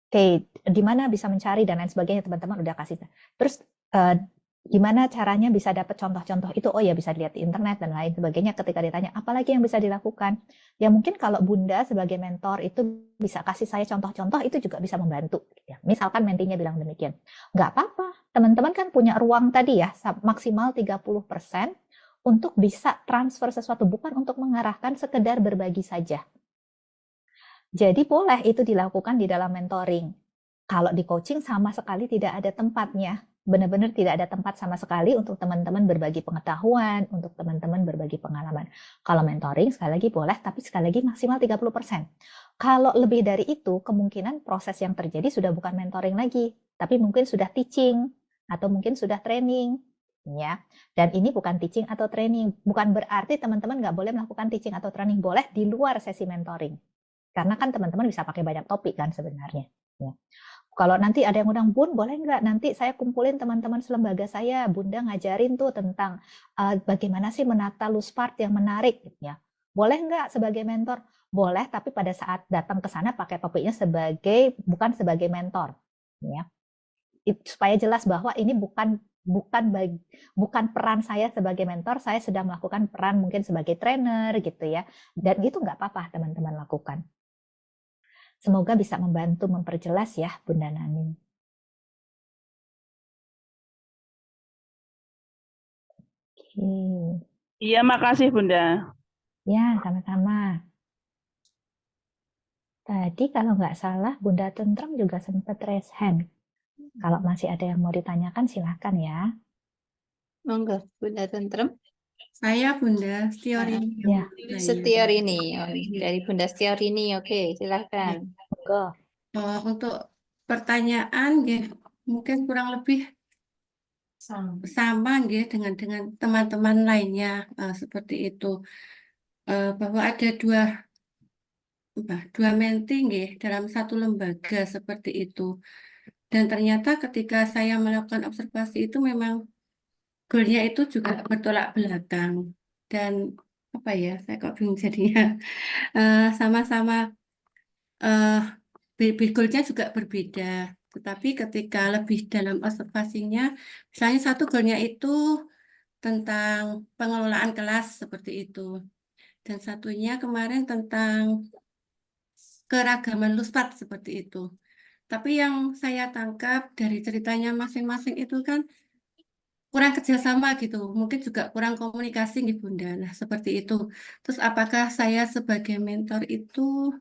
B: Oke, di mana bisa mencari dan lain sebagainya, teman-teman udah kasih. Terus gimana caranya bisa dapat contoh-contoh itu? Oh ya, bisa dilihat di internet dan lain sebagainya. Ketika ditanya apalagi yang bisa dilakukan, ya mungkin kalau Bunda sebagai mentor itu bisa kasih saya contoh-contoh, itu juga bisa membantu. Ya, misalkan mentinya bilang demikian, nggak apa-apa, teman-teman kan punya ruang tadi ya, maksimal 30% untuk bisa transfer sesuatu, bukan untuk mengarahkan, sekedar berbagi saja. Jadi boleh itu dilakukan di dalam mentoring. Kalau di coaching sama sekali tidak ada tempatnya. Benar-benar tidak ada tempat sama sekali untuk teman-teman berbagi pengetahuan, untuk teman-teman berbagi pengalaman. Kalau mentoring sekali lagi boleh, tapi sekali lagi maksimal 30%. Kalau lebih dari itu, kemungkinan proses yang terjadi sudah bukan mentoring lagi, tapi mungkin sudah teaching, atau mungkin sudah training. Ya, dan ini bukan teaching atau training. Bukan berarti teman-teman nggak boleh melakukan teaching atau training. Boleh di luar sesi mentoring. Karena kan teman-teman bisa pakai banyak topik kan sebenarnya. Ya. Kalau nanti ada yang undang, Bun, boleh nggak nanti saya kumpulin teman-teman selembaga saya, Bunda ngajarin tuh tentang bagaimana sih menata loose part yang menarik, gitu ya. Boleh nggak sebagai mentor? Boleh, tapi pada saat datang ke sana pakai topiknya bukan sebagai mentor, ya. Supaya jelas bahwa ini bukan peran saya sebagai mentor, saya sedang melakukan peran mungkin sebagai trainer, gitu ya. Dan itu nggak apa-apa teman-teman lakukan. Semoga bisa membantu memperjelas ya, Bunda Nanin. Oke.
I: Iya, makasih Bunda.
B: Ya, sama-sama. Tadi kalau nggak salah Bunda Tentrem juga sempat raise hand. Kalau masih ada yang mau ditanyakan silahkan ya.
A: Monggo, Bunda Tentrem.
J: Saya Bunda Setiorini.
B: Ya.
A: Setiorini, dari Bunda Setiorini. Oke, silahkan.
B: Monggo.
J: Untuk pertanyaan, mungkin kurang lebih sama dengan teman-teman lainnya seperti itu, bahwa ada dua menti dalam satu lembaga seperti itu. Dan ternyata ketika saya melakukan observasi itu memang goalnya itu juga bertolak belakang. Dan apa ya, saya kok bingung jadinya. Sama-sama goalnya juga berbeda. Tetapi ketika lebih dalam observasinya, misalnya satu goalnya itu tentang pengelolaan kelas seperti itu. Dan satunya kemarin tentang keragaman luspat seperti itu. Tapi yang saya tangkap dari ceritanya masing-masing itu kan kurang kerjasama gitu, mungkin juga kurang komunikasi nih Bunda. Nah seperti itu. Terus apakah saya sebagai mentor itu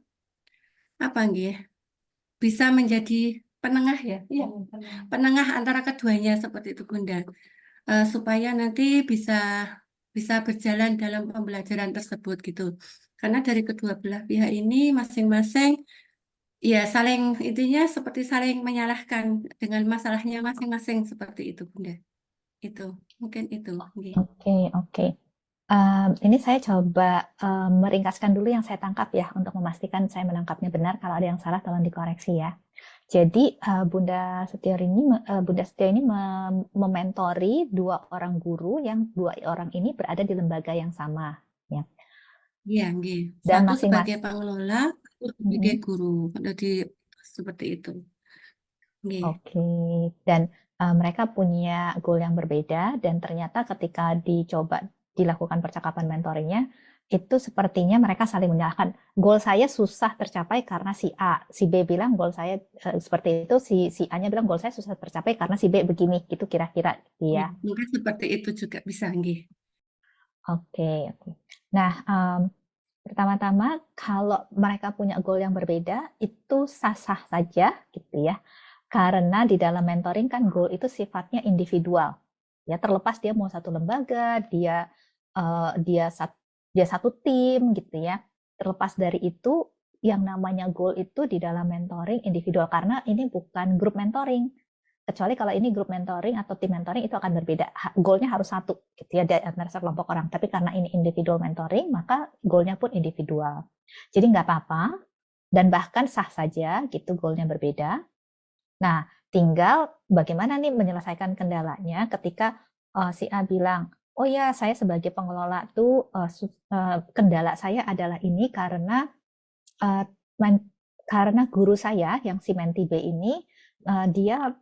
J: bisa menjadi penengah ya? Iya, penengah antara keduanya seperti itu Bunda. Supaya nanti bisa berjalan dalam pembelajaran tersebut gitu. Karena dari kedua belah pihak ini masing-masing ya intinya seperti saling menyalahkan dengan masalahnya masing-masing seperti itu Bunda. Itu mungkin itu.
B: Oke. Ini saya coba meringkaskan dulu yang saya tangkap ya, untuk memastikan saya menangkapnya benar. Kalau ada yang salah tolong dikoreksi ya. Jadi Bunda Setio ini mementori dua orang guru yang dua orang ini berada di lembaga yang sama. Ya.
J: Iya,
B: Dan
J: satu sebagai pengelola, satu sebagai guru, seperti itu.
B: Oke. Dan mereka punya goal yang berbeda, dan ternyata ketika dicoba dilakukan percakapan mentoringnya, itu sepertinya mereka saling menyalahkan. Goal saya susah tercapai karena si A, si B bilang goal saya seperti itu, si A-nya bilang goal saya susah tercapai karena si B begini, gitu kira-kira ya.
J: Mungkin seperti itu juga bisa,
B: Oke. Nah, pertama-tama kalau mereka punya goal yang berbeda, itu sah-sah saja gitu ya. Karena di dalam mentoring kan goal itu sifatnya individual. Ya, terlepas dia mau satu lembaga, dia satu tim gitu ya. Terlepas dari itu, yang namanya goal itu di dalam mentoring individual, karena ini bukan grup mentoring. Kecuali kalau ini grup mentoring atau tim mentoring itu akan berbeda. Goalnya harus satu gitu ya di antara sekelompok orang. Tapi karena ini individual mentoring, maka goalnya pun individual. Jadi nggak apa-apa, dan bahkan sah saja gitu goalnya berbeda. Nah, tinggal bagaimana nih menyelesaikan kendalanya ketika si A bilang, oh ya saya sebagai pengelola tuh kendala saya adalah ini karena karena guru saya yang si Menti B ini dia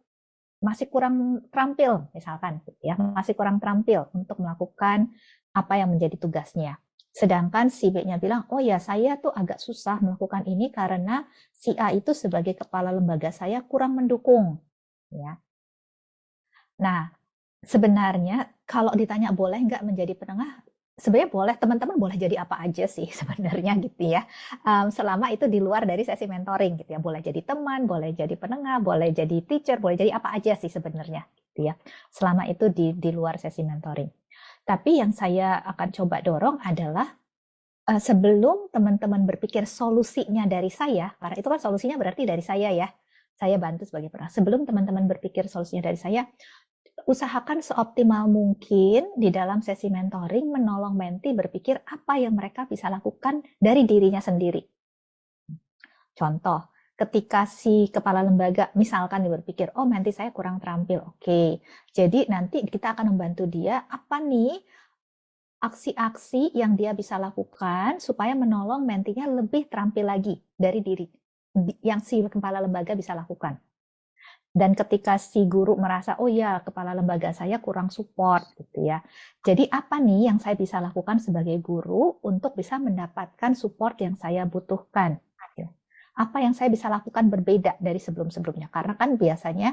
B: masih kurang terampil, misalkan, ya, masih kurang terampil untuk melakukan apa yang menjadi tugasnya. Sedangkan si B-nya bilang, oh ya saya tuh agak susah melakukan ini karena si A itu sebagai kepala lembaga saya kurang mendukung. Ya. Nah, sebenarnya kalau ditanya boleh nggak menjadi penengah, sebenarnya boleh, teman-teman boleh jadi apa aja sih sebenarnya gitu ya. Selama itu di luar dari sesi mentoring gitu ya. Boleh jadi teman, boleh jadi penengah, boleh jadi teacher, boleh jadi apa aja sih sebenarnya gitu ya. Selama itu di luar sesi mentoring. Tapi yang saya akan coba dorong adalah sebelum teman-teman berpikir solusinya dari saya, karena itu kan solusinya berarti dari saya ya. Saya bantu sebagai penengah. Sebelum teman-teman berpikir solusinya dari saya, usahakan seoptimal mungkin di dalam sesi mentoring menolong menti berpikir apa yang mereka bisa lakukan dari dirinya sendiri. Contoh, ketika si kepala lembaga misalkan dia berpikir, oh menti saya kurang terampil, oke. Jadi nanti kita akan membantu dia apa nih aksi-aksi yang dia bisa lakukan supaya menolong mentinya lebih terampil lagi dari diri yang si kepala lembaga bisa lakukan. Dan ketika si guru merasa, oh ya kepala lembaga saya kurang support gitu ya. Jadi apa nih yang saya bisa lakukan sebagai guru untuk bisa mendapatkan support yang saya butuhkan? Apa yang saya bisa lakukan berbeda dari sebelum-sebelumnya? Karena kan biasanya,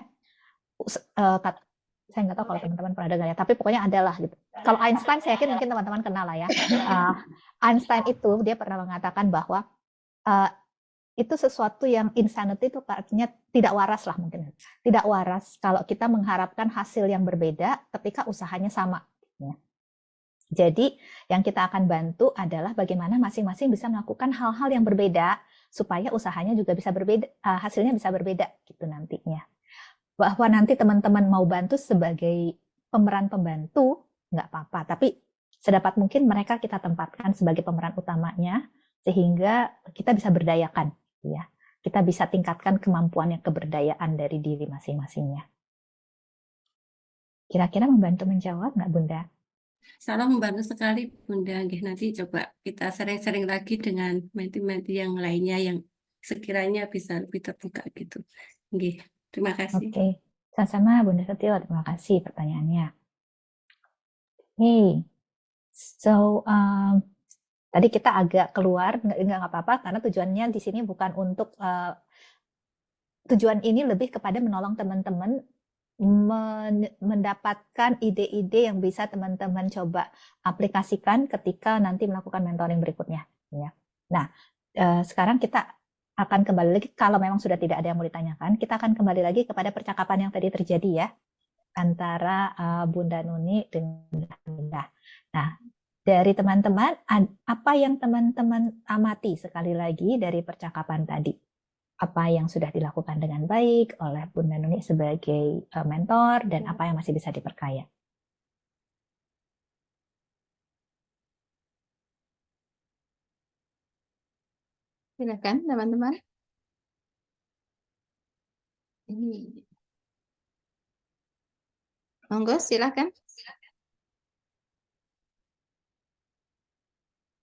B: saya nggak tahu kalau teman-teman pernah dengar ya, tapi pokoknya adalah gitu. Kalau Einstein saya yakin mungkin teman-teman kenal lah ya. Einstein itu dia pernah mengatakan bahwa itu sesuatu yang insanity itu artinya tidak waras lah mungkin. Tidak waras kalau kita mengharapkan hasil yang berbeda ketika usahanya sama. Ya. Jadi yang kita akan bantu adalah bagaimana masing-masing bisa melakukan hal-hal yang berbeda supaya usahanya juga bisa berbeda, hasilnya bisa berbeda gitu nantinya. Bahwa nanti teman-teman mau bantu sebagai pemeran pembantu nggak apa-apa, tapi sedapat mungkin mereka kita tempatkan sebagai pemeran utamanya sehingga kita bisa berdayakan. Ya, kita bisa tingkatkan kemampuan keberdayaan dari diri masing-masingnya. Kira-kira membantu menjawab nggak Bunda?
J: Salah membantu sekali Bunda. Nanti coba kita sering-sering lagi dengan menti-menti yang lainnya yang sekiranya bisa lebih terbuka gitu. Terima kasih.
B: Oke, sama-sama Bunda Setio, terima kasih pertanyaannya. Hey, so tadi kita agak keluar, nggak apa-apa, karena tujuannya di sini bukan untuk, tujuan ini lebih kepada menolong teman-teman mendapatkan ide-ide yang bisa teman-teman coba aplikasikan ketika nanti melakukan mentoring berikutnya. Ya. Nah, sekarang kita akan kembali lagi, kalau memang sudah tidak ada yang mau ditanyakan, kita akan kembali lagi kepada percakapan yang tadi terjadi ya, antara Bunda Nuni dengan Bunda. Nah, dari teman-teman, apa yang teman-teman amati sekali lagi dari percakapan tadi? Apa yang sudah dilakukan dengan baik oleh Bunda Nuni sebagai mentor dan apa yang masih bisa diperkaya?
A: Silakan teman-teman. Monggo silakan.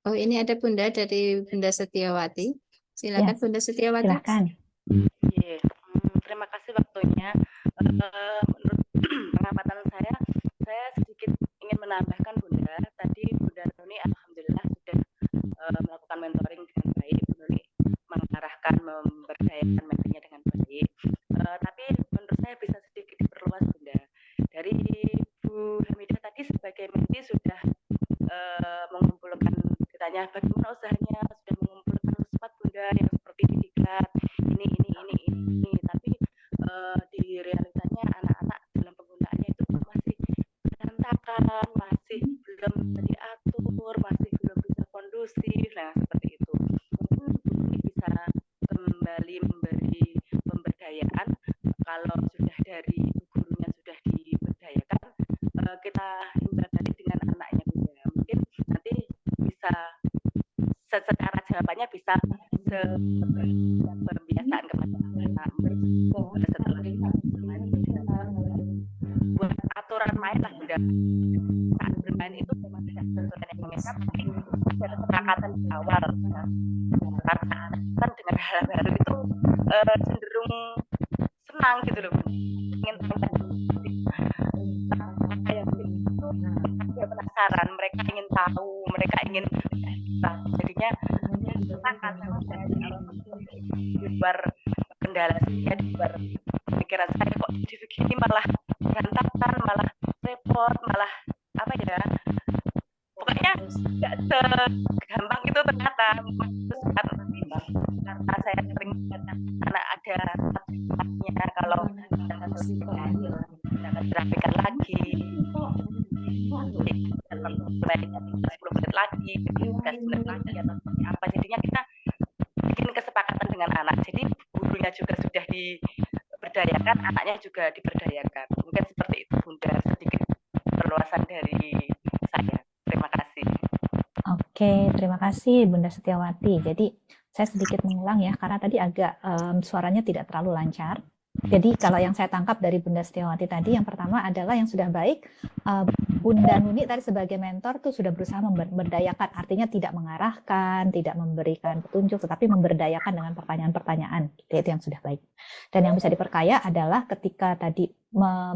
A: Oh, ini ada Bunda dari Bunda Setiawati. Silakan ya. Bunda Setiawati.
B: Silakan.
F: Terima kasih waktunya. Menurut pengamatan saya sedikit ingin menambahkan Bunda. Tadi Bunda Nuni alhamdulillah sudah melakukan mentoring dengan baik. Bunda Nuni mengarahkan, memberdayakan mentornya dengan baik. Tapi menurut saya bisa sedikit diperluas Bunda. Dari Bu Hamidah tadi sebagai menti sudah mengumpulkan, ditanya bagaimana usahanya, sudah mengumpulkan spot Bunda yang seperti di diklat ini. Tapi di realitanya anak-anak dalam penggunaannya itu masih berantakan, masih belum bisa diatur, masih belum bisa kondusif. Nah, seperti itu. Mungkin ini bisa kembali memberi pemberdayaan. Kalau sudah dari gurunya sudah diberdayakan, kita imbangkan dengan anaknya Bunda. Mungkin nanti bisa secara jawabannya bisa pembiasaan kepada anak setelah buat aturan main lah Bunda. Saat bermain itu memang tidak sesuatu yang mengingat, tapi ada kesepakatan di awal. Karena kan dengan hal baru itu cenderung senang gitu loh, ingin tanya apa yang itu, dia penasaran, mereka ingin tahu, mereka ingin jadinya sepakat di luar kendala saya, di luar pikiran saya, kok jadi begini malah berantakan, malah repot, malah apa ya, pokoknya nggak segampang itu ternyata. Karena saya sering anak ada tempatnya, kalau jangan dirapikan lagi, baiknya 10 menit lagi, 15 menit lagi, atau apa, jadinya kita bikin kesepakatan dengan anak, jadi gurunya juga sudah diberdayakan, anaknya juga diberdayakan. Mungkin seperti itu Bunda, sedikit perluasan dari saya. Terima kasih.
B: Oke, terima kasih Bunda Setiawati. Jadi saya sedikit mengulang ya, karena tadi agak suaranya tidak terlalu lancar. Jadi kalau yang saya tangkap dari Bunda Setiawati tadi, yang pertama adalah yang sudah baik, Bunda Nuni tadi sebagai mentor tuh sudah berusaha memberdayakan, artinya tidak mengarahkan, tidak memberikan petunjuk, tetapi memberdayakan dengan pertanyaan-pertanyaan. Itu yang sudah baik. Dan yang bisa diperkaya adalah ketika tadi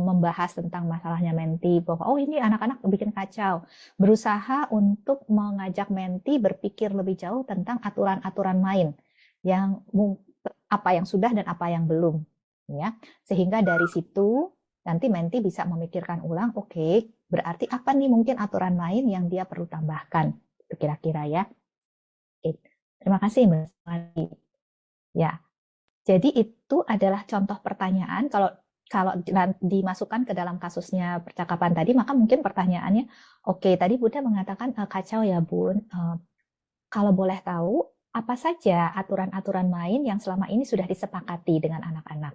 B: membahas tentang masalahnya menti, bahwa oh ini anak-anak bikin kacau, berusaha untuk mengajak menti berpikir lebih jauh tentang aturan-aturan main yang apa yang sudah dan apa yang belum, ya, sehingga dari situ nanti menti bisa memikirkan ulang, oke, berarti apa nih mungkin aturan main yang dia perlu tambahkan, kira-kira ya. Oke, terima kasih Mbak Sari. Ya, jadi itu adalah contoh pertanyaan. Kalau dimasukkan ke dalam kasusnya percakapan tadi, maka mungkin pertanyaannya, oke, tadi Bunda mengatakan kacau ya Bun, kalau boleh tahu, apa saja aturan-aturan main yang selama ini sudah disepakati dengan anak-anak?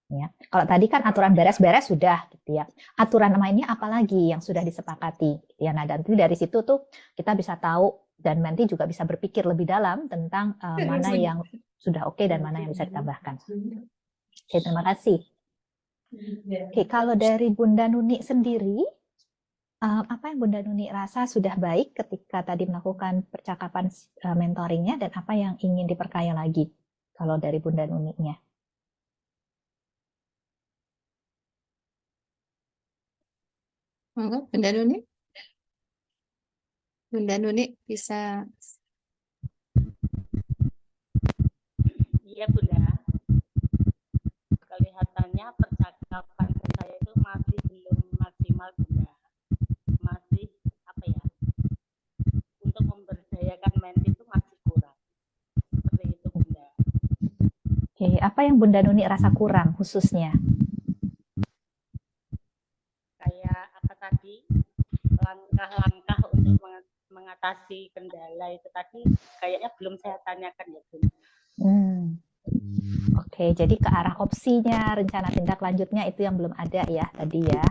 B: Ya, kalau tadi kan aturan beres-beres sudah, gitu ya. Aturan mainnya apa lagi yang sudah disepakati? Gitu ya. Nah, nanti dari situ tuh kita bisa tahu dan nanti juga bisa berpikir lebih dalam tentang mana yang sudah oke dan mana yang bisa ditambahkan. Oke, terima kasih. Oke, kalau dari Bunda Nuni sendiri, apa yang Bunda Nuni rasa sudah baik ketika tadi melakukan percakapan mentoringnya, dan apa yang ingin diperkaya lagi kalau dari Bunda Nuni-nya?
A: Bunda Nuni? Bunda Nuni bisa.
G: Iya Bunda, kelihatannya percakapan saya itu masih belum maksimal Bunda, masih apa ya, untuk memberdayakan menti itu masih kurang, seperti itu Bunda.
B: Oke, apa yang Bunda Nuni rasa kurang khususnya?
G: Kayak apa tadi, langkah-langkah untuk mengatasi kendala itu tadi kayaknya belum saya tanyakan ya Bunda.
B: Oke, jadi ke arah opsinya, rencana tindak lanjutnya itu yang belum ada ya tadi ya.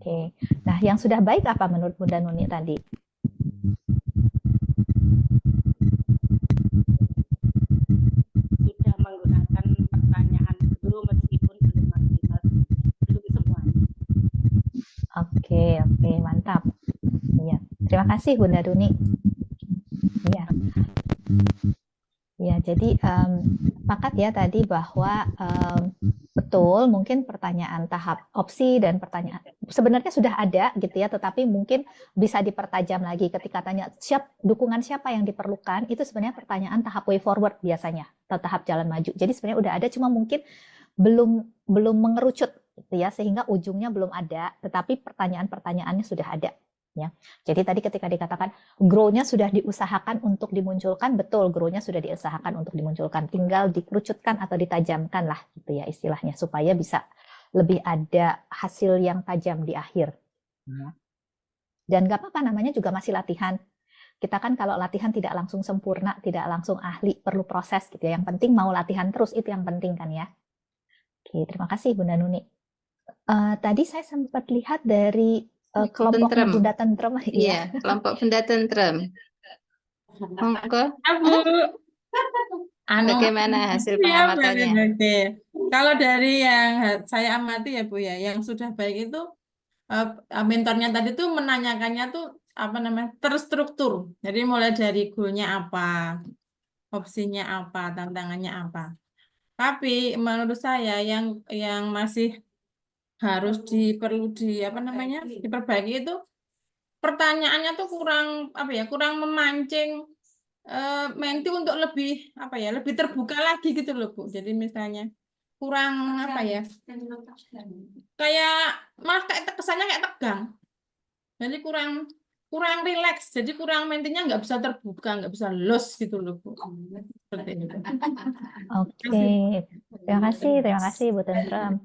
B: Oke. Nah, yang sudah baik apa menurut Bunda Nuni tadi?
G: Sudah menggunakan pertanyaan dulu meskipun belum maksimal, belum semuanya.
B: Oke, mantap. Iya, terima kasih Bunda Nuni. Iya. Ya, jadi sepakat ya tadi bahwa betul mungkin pertanyaan tahap opsi dan pertanyaan sebenarnya sudah ada gitu ya, tetapi mungkin bisa dipertajam lagi ketika tanya dukungan siapa yang diperlukan, itu sebenarnya pertanyaan tahap way forward biasanya atau tahap jalan maju. Jadi sebenarnya udah ada, cuma mungkin belum mengerucut gitu ya, sehingga ujungnya belum ada, tetapi pertanyaan-pertanyaannya sudah ada. Ya, jadi tadi ketika dikatakan grow-nya sudah diusahakan untuk dimunculkan, betul, grow-nya sudah diusahakan untuk dimunculkan, tinggal dikerucutkan atau ditajamkan lah gitu ya istilahnya, supaya bisa lebih ada hasil yang tajam di akhir. Dan gak apa-apa, namanya juga masih latihan. Kita kan kalau latihan tidak langsung sempurna, tidak langsung ahli, perlu proses gitu ya. Yang penting mau latihan terus, itu yang penting kan ya. Oke, terima kasih Bunda Nuni. Tadi saya sempat lihat dari kelompoknya Bunda Tentrem.
A: Iya, kelompok Bunda Tentrem. Monggo.
C: Bu.
A: Bagaimana hasil pengamatannya?
C: Kalau dari yang saya amati ya Bu ya, yang sudah baik itu mentornya tadi tuh menanyakannya tuh apa namanya, terstruktur. Jadi mulai dari goalnya apa, opsinya apa, tantangannya apa. Tapi menurut saya yang masih harus diperbaiki itu pertanyaannya tuh kurang memancing Menti untuk lebih lebih terbuka lagi gitu loh Bu. Jadi misalnya kurang kayak malah kayak kesannya kayak tegang. Jadi kurang rileks. Jadi kurang mentinya nggak bisa terbuka, nggak bisa los gitu loh Bu. Seperti itu.
B: Oke, terima kasih Bu Tentrem.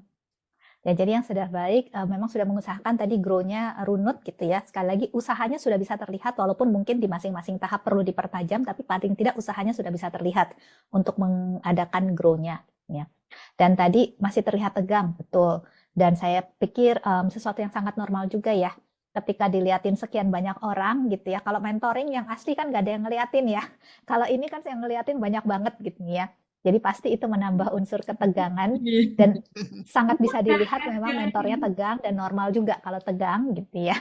B: Ya, jadi yang sudah baik memang sudah mengusahakan tadi grow-nya runut gitu ya. Sekali lagi usahanya sudah bisa terlihat walaupun mungkin di masing-masing tahap perlu dipertajam, tapi paling tidak usahanya sudah bisa terlihat untuk mengadakan grow-nya ya. Dan tadi masih terlihat tegang, betul. Dan saya pikir sesuatu yang sangat normal juga ya. Ketika diliatin sekian banyak orang gitu ya. Kalau mentoring yang asli kan nggak ada yang ngeliatin ya. Kalau ini kan yang ngeliatin banyak banget gitu ya. Jadi pasti itu menambah unsur ketegangan dan sangat bisa dilihat memang mentornya tegang dan normal juga kalau tegang gitu ya.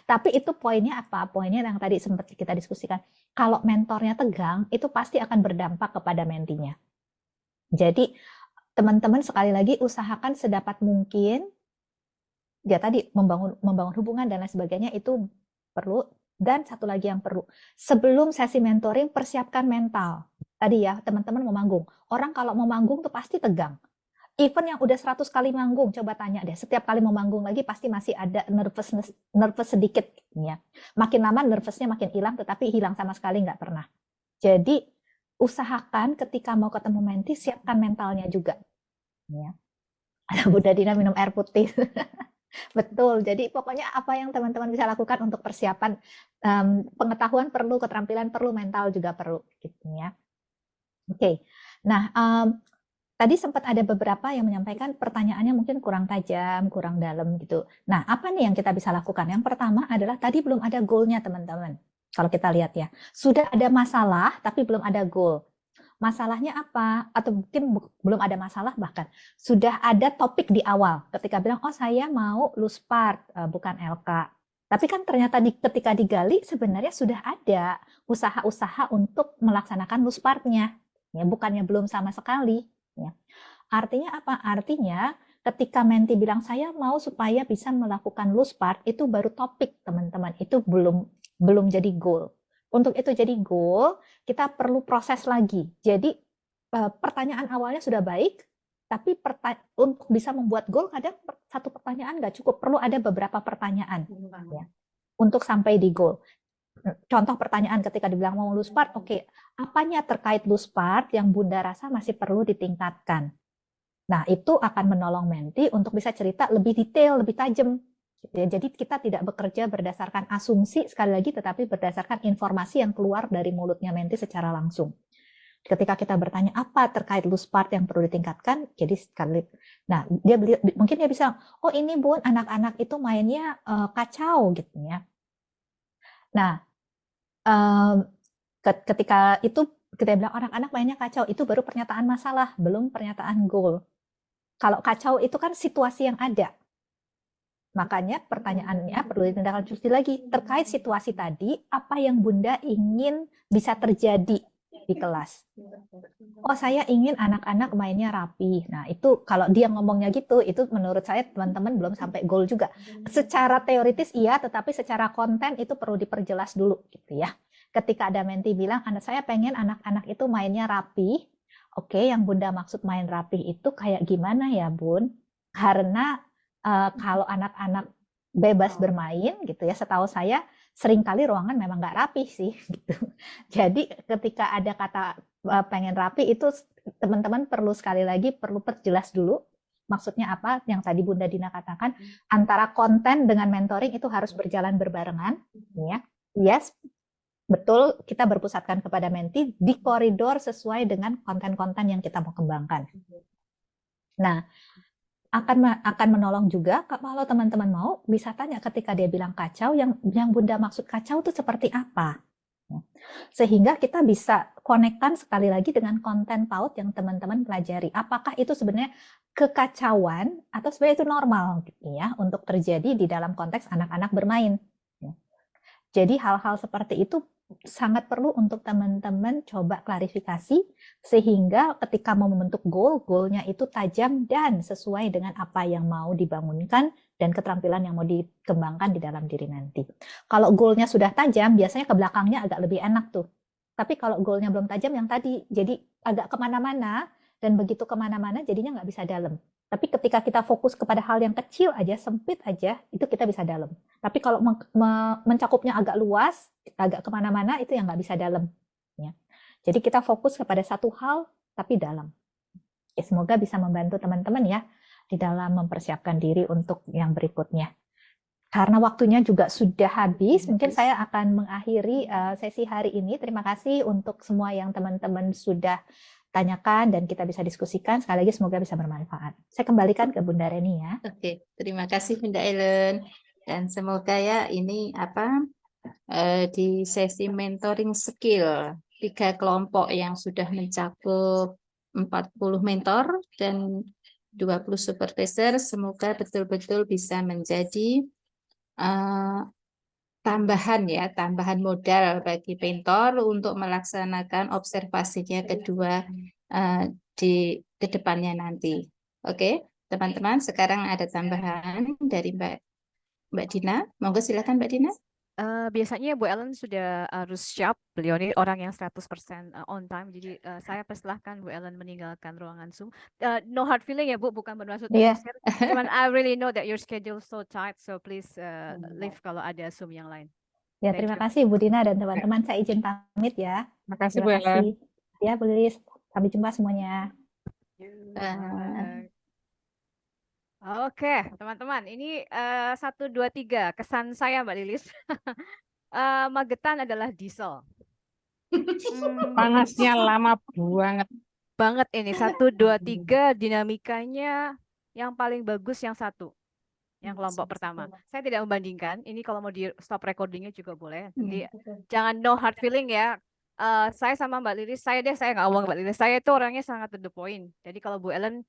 B: Tapi itu poinnya apa? Poinnya yang tadi sempat kita diskusikan. Kalau mentornya tegang, itu pasti akan berdampak kepada mentinya. Jadi teman-teman sekali lagi usahakan sedapat mungkin ya tadi membangun hubungan dan lain sebagainya itu perlu. Dan satu lagi yang perlu, sebelum sesi mentoring persiapkan mental. Tadi ya teman-teman mau manggung. Orang kalau mau manggung tuh pasti tegang. Even yang udah 100 kali manggung, coba tanya deh, setiap kali mau manggung lagi pasti masih ada nervous sedikit ya. Makin lama nervousnya makin hilang, tetapi hilang sama sekali nggak pernah. Jadi usahakan ketika mau ketemu menti siapkan mentalnya juga. Ya. Ada Bu Dadina minum air putih. Betul, jadi pokoknya apa yang teman-teman bisa lakukan untuk persiapan pengetahuan perlu, keterampilan perlu, mental juga perlu, gitu ya. Oke, nah tadi sempat ada beberapa yang menyampaikan pertanyaannya mungkin kurang tajam, kurang dalam gitu. Nah, apa nih yang kita bisa lakukan? Yang pertama adalah tadi belum ada goalnya teman-teman. Kalau kita lihat ya, sudah ada masalah tapi belum ada goal. Masalahnya apa? Atau mungkin belum ada masalah bahkan. Sudah ada topik di awal. Ketika bilang, oh saya mau loose part, bukan LK. Tapi kan ternyata ketika digali sebenarnya sudah ada usaha-usaha untuk melaksanakan loose part-nya. Ya, bukannya belum sama sekali. Ya. Artinya apa? Artinya ketika menti bilang saya mau supaya bisa melakukan loose part, itu baru topik teman-teman. Itu belum jadi goal. Untuk itu jadi goal, kita perlu proses lagi. Jadi pertanyaan awalnya sudah baik, tapi untuk bisa membuat goal kadang satu pertanyaan nggak cukup, perlu ada beberapa pertanyaan ya, untuk sampai di goal. Contoh pertanyaan ketika dibilang mau loose part, oke, apanya terkait loose part yang Bunda rasa masih perlu ditingkatkan. Nah, itu akan menolong menti untuk bisa cerita lebih detail, lebih tajam. Jadi kita tidak bekerja berdasarkan asumsi sekali lagi, tetapi berdasarkan informasi yang keluar dari mulutnya menti secara langsung. Ketika kita bertanya apa terkait loose part yang perlu ditingkatkan, jadi sekali, nah mungkin dia bisa, oh ini Bun, anak-anak itu mainnya kacau gitu ya. Nah, ketika itu kita bilang anak-anak mainnya kacau, itu baru pernyataan masalah, belum pernyataan goal. Kalau kacau itu kan situasi yang ada. Makanya pertanyaannya perlu ditindaklanjuti lagi. Terkait situasi tadi, apa yang Bunda ingin bisa terjadi di kelas? Oh, saya ingin anak-anak mainnya rapi. Nah, itu kalau dia ngomongnya gitu, itu menurut saya teman-teman belum sampai goal juga. Secara teoritis iya, tetapi secara konten itu perlu diperjelas dulu gitu ya. Ketika ada menti bilang, anak saya pengen anak-anak itu mainnya rapi. Oke, yang Bunda maksud main rapi itu kayak gimana ya, Bun? Karena kalau anak-anak bebas bermain gitu ya, setahu saya seringkali ruangan memang nggak rapi sih gitu. Jadi ketika ada kata pengen rapi itu teman-teman perlu sekali lagi perlu perjelas dulu maksudnya apa yang tadi Bunda Dina katakan, antara konten dengan mentoring itu harus berjalan berbarengan ya. Yes, betul, kita berpusatkan kepada menti di koridor sesuai dengan konten-konten yang kita mau kembangkan. Nah, akan menolong juga kalau teman-teman mau bisa tanya ketika dia bilang kacau, yang Bunda maksud kacau itu seperti apa, sehingga kita bisa konekkan sekali lagi dengan konten PAUD yang teman-teman pelajari. Apakah itu sebenarnya kekacauan atau sebenarnya itu normal gitu ya untuk terjadi di dalam konteks anak-anak bermain. Jadi hal-hal seperti itu sangat perlu untuk teman-teman coba klarifikasi sehingga ketika mau membentuk goal-nya itu tajam dan sesuai dengan apa yang mau dibangunkan dan keterampilan yang mau dikembangkan di dalam diri nanti. Kalau goal-nya sudah tajam, biasanya ke belakangnya agak lebih enak tuh. Tapi kalau goal-nya belum tajam yang tadi, jadi agak kemana-mana, dan begitu kemana-mana jadinya nggak bisa dalam. Tapi ketika kita fokus kepada hal yang kecil aja, sempit aja, itu kita bisa dalam. Tapi kalau mencakupnya agak luas, agak kemana-mana, itu yang nggak bisa dalam. Ya. Jadi kita fokus kepada satu hal, tapi dalam. Ya, semoga bisa membantu teman-teman ya, di dalam mempersiapkan diri untuk yang berikutnya. Karena waktunya juga sudah habis, mungkin saya akan mengakhiri sesi hari ini. Terima kasih untuk semua yang teman-teman sudah tanyakan dan kita bisa diskusikan. Sekali lagi semoga bisa bermanfaat. Saya kembalikan ke Bunda Reni ya.
A: Oke, terima kasih Bunda Ellen. Dan semoga ya ini di sesi mentoring skill 3 kelompok yang sudah mencakup 40 mentor dan 20 supervisor, semoga betul-betul bisa menjadi tambahan modal bagi mentor untuk melaksanakan observasinya kedua di kedepannya nanti. Oke, teman-teman, sekarang ada tambahan dari Mbak Dina. Monggo silakan Mbak Dina.
E: Biasanya Bu Ellen sudah harus siap. Beliau ini orang yang 100% on time. Jadi saya persilahkan Bu Ellen meninggalkan ruangan Zoom. No hard feeling ya Bu, bukan bermaksud mengusir. Cuman I really know that your schedule so tight, so please leave kalau ada Zoom yang lain.
B: Ya, terima kasih Bu Dina dan teman-teman. Saya izin pamit ya.
K: Terima kasih Bu Ellen.
B: Ya, Bu Lilis. Sampai jumpa semuanya.
E: Oke, teman-teman, ini 1, 2, 3 kesan saya Mbak Lilis. Magetan adalah diesel.
K: Panasnya lama
E: banget ini. 1, 2, 3 dinamikanya yang paling bagus yang 1. Yang kelompok pertama. Saya tidak membandingkan. Ini kalau mau di stop recordingnya juga boleh. Jadi jangan no hard feeling ya. Saya sama Mbak Lilis, saya nggak ngomong Mbak Lilis. Saya itu orangnya sangat to the point. Jadi kalau Bu Ellen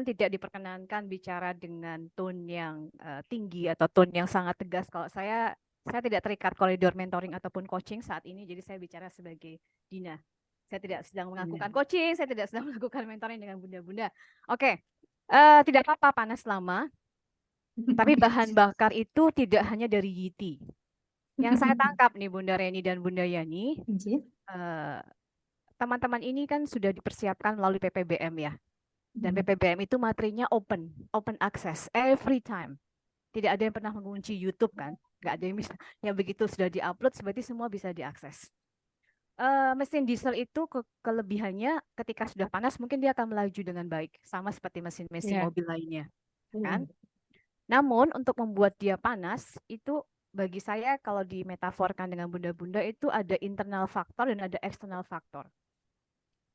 E: tidak diperkenankan bicara dengan tone yang tinggi atau tone yang sangat tegas. Kalau saya tidak terikat koridor mentoring ataupun coaching saat ini. Jadi saya bicara sebagai Dina. Saya tidak sedang melakukan coaching, saya tidak sedang melakukan mentoring dengan bunda-bunda. Oke, tidak apa-apa panas lama. Tapi bahan bakar itu tidak hanya dari YITI. Yang saya tangkap nih Bunda Reni dan Bunda Yani, teman-teman ini kan sudah dipersiapkan melalui PPBM ya. Dan PPBM itu materinya open access every time. Tidak ada yang pernah mengunci YouTube kan, nggak ada yang bisa. Yang begitu sudah diupload, berarti semua bisa diakses. Mesin diesel itu kelebihannya ketika sudah panas mungkin dia akan melaju dengan baik, sama seperti mesin-mesin mobil lainnya, kan? Namun untuk membuat dia panas itu bagi saya kalau dimetaforkan dengan bunda-bunda itu ada internal faktor dan ada eksternal faktor.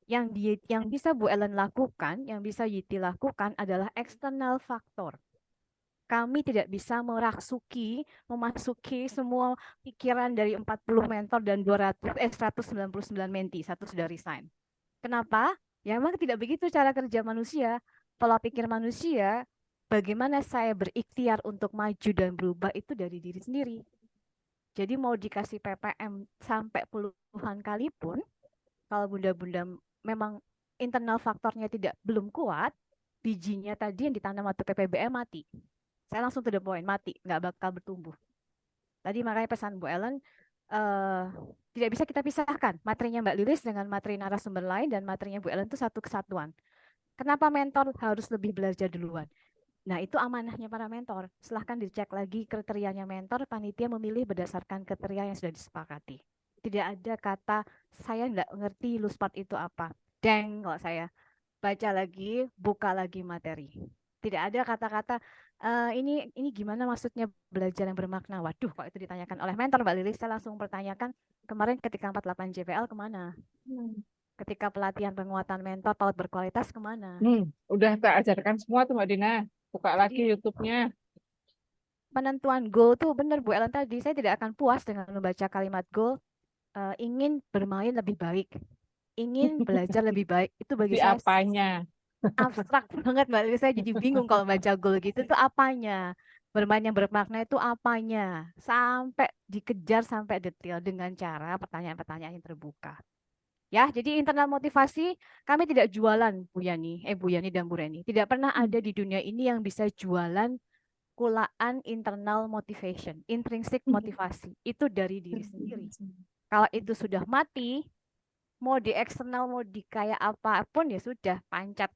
E: Yang bisa Bu Ellen lakukan, yang bisa Yiti lakukan adalah eksternal faktor. Kami tidak bisa memasuki semua pikiran dari 40 mentor dan 199 menti, 1 sudah resign. Kenapa? Ya memang tidak begitu cara kerja manusia. Pola pikir manusia, bagaimana saya berikhtiar untuk maju dan berubah itu dari diri sendiri. Jadi mau dikasih PPM sampai puluhan kali pun, kalau bunda-bunda memang internal faktornya belum kuat, bijinya tadi yang ditanam waktu PPBM mati. Saya langsung to the point, mati, nggak bakal bertumbuh. Tadi makanya pesan Bu Ellen, tidak bisa kita pisahkan materinya Mbak Lilis dengan materi narasumber lain dan materinya Bu Ellen itu satu kesatuan. Kenapa mentor harus lebih belajar duluan? Nah itu amanahnya para mentor. Silahkan dicek lagi kriterianya mentor, panitia memilih berdasarkan kriteria yang sudah disepakati. Tidak ada kata, saya nggak ngerti Luspart itu apa. Deng, kalau saya baca lagi, buka lagi materi. Tidak ada kata-kata, ini gimana maksudnya belajar yang bermakna. Waduh, kalau itu ditanyakan oleh mentor Mbak Lilis, saya langsung pertanyakan, kemarin ketika 48 JPL kemana? Ketika pelatihan penguatan mentor, paut berkualitas kemana?
K: Udah tak ajarkan semua tuh Mbak Dina. Buka lagi YouTube-nya.
E: Penentuan goal tuh benar Bu Ellen tadi, saya tidak akan puas dengan membaca kalimat goal, ingin bermain lebih baik, ingin belajar lebih baik. Itu bagi saya
K: apanya?
E: Abstrak banget Mbak Lilis, saya jadi bingung kalau baca goal gitu itu apanya. Bermain yang bermakna itu apanya? Sampai dikejar sampai detail dengan cara pertanyaan-pertanyaan yang terbuka. Ya, jadi internal motivasi kami tidak jualan, Bu Yani dan Bu Reni. Tidak pernah ada di dunia ini yang bisa jualan kulaan internal motivation, intrinsic motivasi. Itu dari diri sendiri. Kalau itu sudah mati, mau di eksternal, mau di kayak apapun ya sudah, pancat.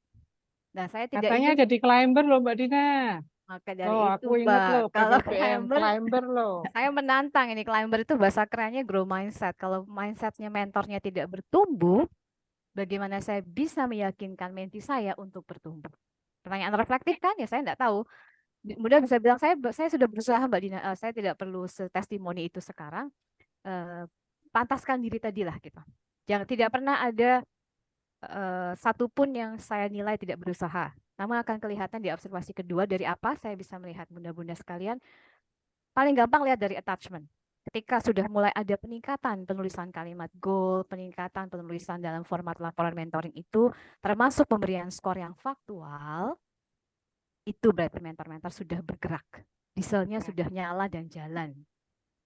E: Nah, saya tidak
K: Katanya
E: ingin
K: jadi climber loh Mbak Dina.
E: maka dari
K: Oh,
E: itu,
K: aku ingat
E: Mbak.
K: loh
E: Kalau
K: PPPM climber loh.
E: saya menantang ini climber itu bahasa kerennya grow mindset. Kalau mindsetnya mentornya tidak bertumbuh, bagaimana saya bisa meyakinkan menti saya untuk bertumbuh? Pertanyaan reflektif kan ya, saya tidak tahu. Mudah bisa bilang saya sudah berusaha Mbak Dina, saya tidak perlu testimoni itu sekarang. Pantaskan diri tadi lah gitu. Jangan, tidak pernah ada satupun yang saya nilai tidak berusaha. Namun akan kelihatan di observasi kedua dari apa saya bisa melihat bunda-bunda sekalian. Paling gampang lihat dari attachment. Ketika sudah mulai ada peningkatan penulisan kalimat goal, peningkatan penulisan dalam format laporan mentoring itu, termasuk pemberian skor yang faktual, itu berarti mentor-mentor sudah bergerak. Dieselnya sudah nyala dan jalan.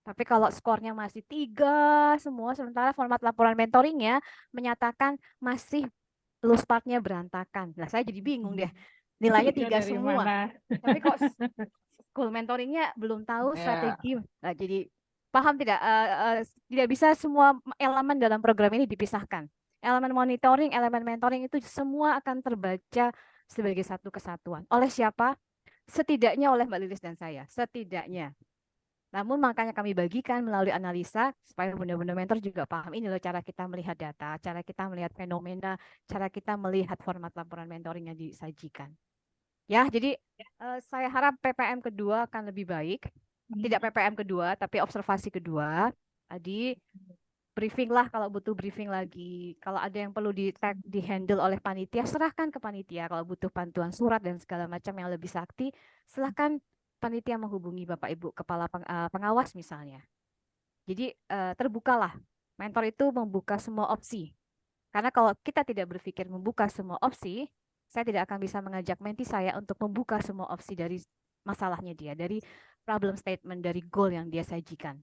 E: Tapi kalau skornya masih 3 semua, sementara format laporan mentoringnya menyatakan masih loose partnya berantakan. Nah, saya jadi bingung deh. Nilainya 3
K: dari
E: semua.
K: mana?
E: Tapi kok school mentoringnya belum tahu
K: Ya.
E: strategi. Nah, jadi paham tidak? Tidak bisa semua elemen dalam program ini dipisahkan. Elemen monitoring, elemen mentoring itu semua akan terbaca sebagai satu kesatuan. Oleh siapa? Setidaknya oleh Mbak Lilis dan saya. Setidaknya. Namun makanya kami bagikan melalui analisa supaya bunda-bunda mentor juga paham ini loh cara kita melihat data, cara kita melihat fenomena, cara kita melihat format laporan mentoring yang disajikan. Ya, jadi saya harap PPM kedua akan lebih baik. Tidak PPM kedua, tapi observasi kedua. Tadi briefing lah kalau butuh briefing lagi. Kalau ada yang perlu di handle oleh panitia, serahkan ke panitia. Kalau butuh bantuan surat dan segala macam yang lebih sakti, silahkan panitia menghubungi Bapak Ibu Kepala Pengawas misalnya. Jadi terbukalah. Mentor itu membuka semua opsi. Karena kalau kita tidak berpikir membuka semua opsi, saya tidak akan bisa mengajak menti saya untuk membuka semua opsi dari masalahnya dia, dari problem statement, dari goal yang dia sajikan.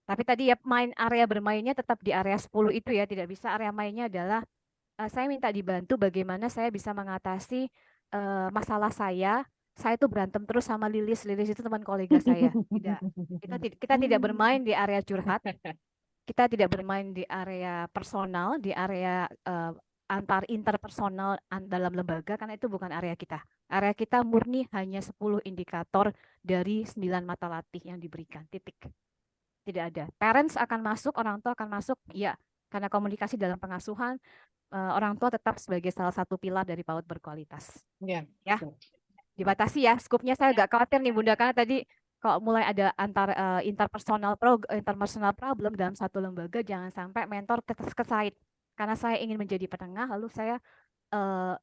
E: Tapi tadi ya area bermainnya tetap di area 10 itu ya, tidak bisa area mainnya adalah saya minta dibantu bagaimana saya bisa mengatasi masalah saya itu berantem terus sama Lilis itu teman kolega saya. Tidak. Kita tidak bermain di area curhat. Kita tidak bermain di area personal, di area interpersonal dalam lembaga karena itu bukan area kita. Area kita murni hanya 10 indikator dari 9 mata latih yang diberikan. Titik. Tidak ada. Parents akan masuk, orang tua akan masuk, ya. Karena komunikasi dalam pengasuhan orang tua tetap sebagai salah satu pilar dari PAUD berkualitas. Ya, dibatasi ya. Skupnya saya agak khawatir nih Bunda, karena tadi kalau mulai ada interpersonal problem dalam satu lembaga, jangan sampai mentor kesait. Karena saya ingin menjadi penengah, lalu saya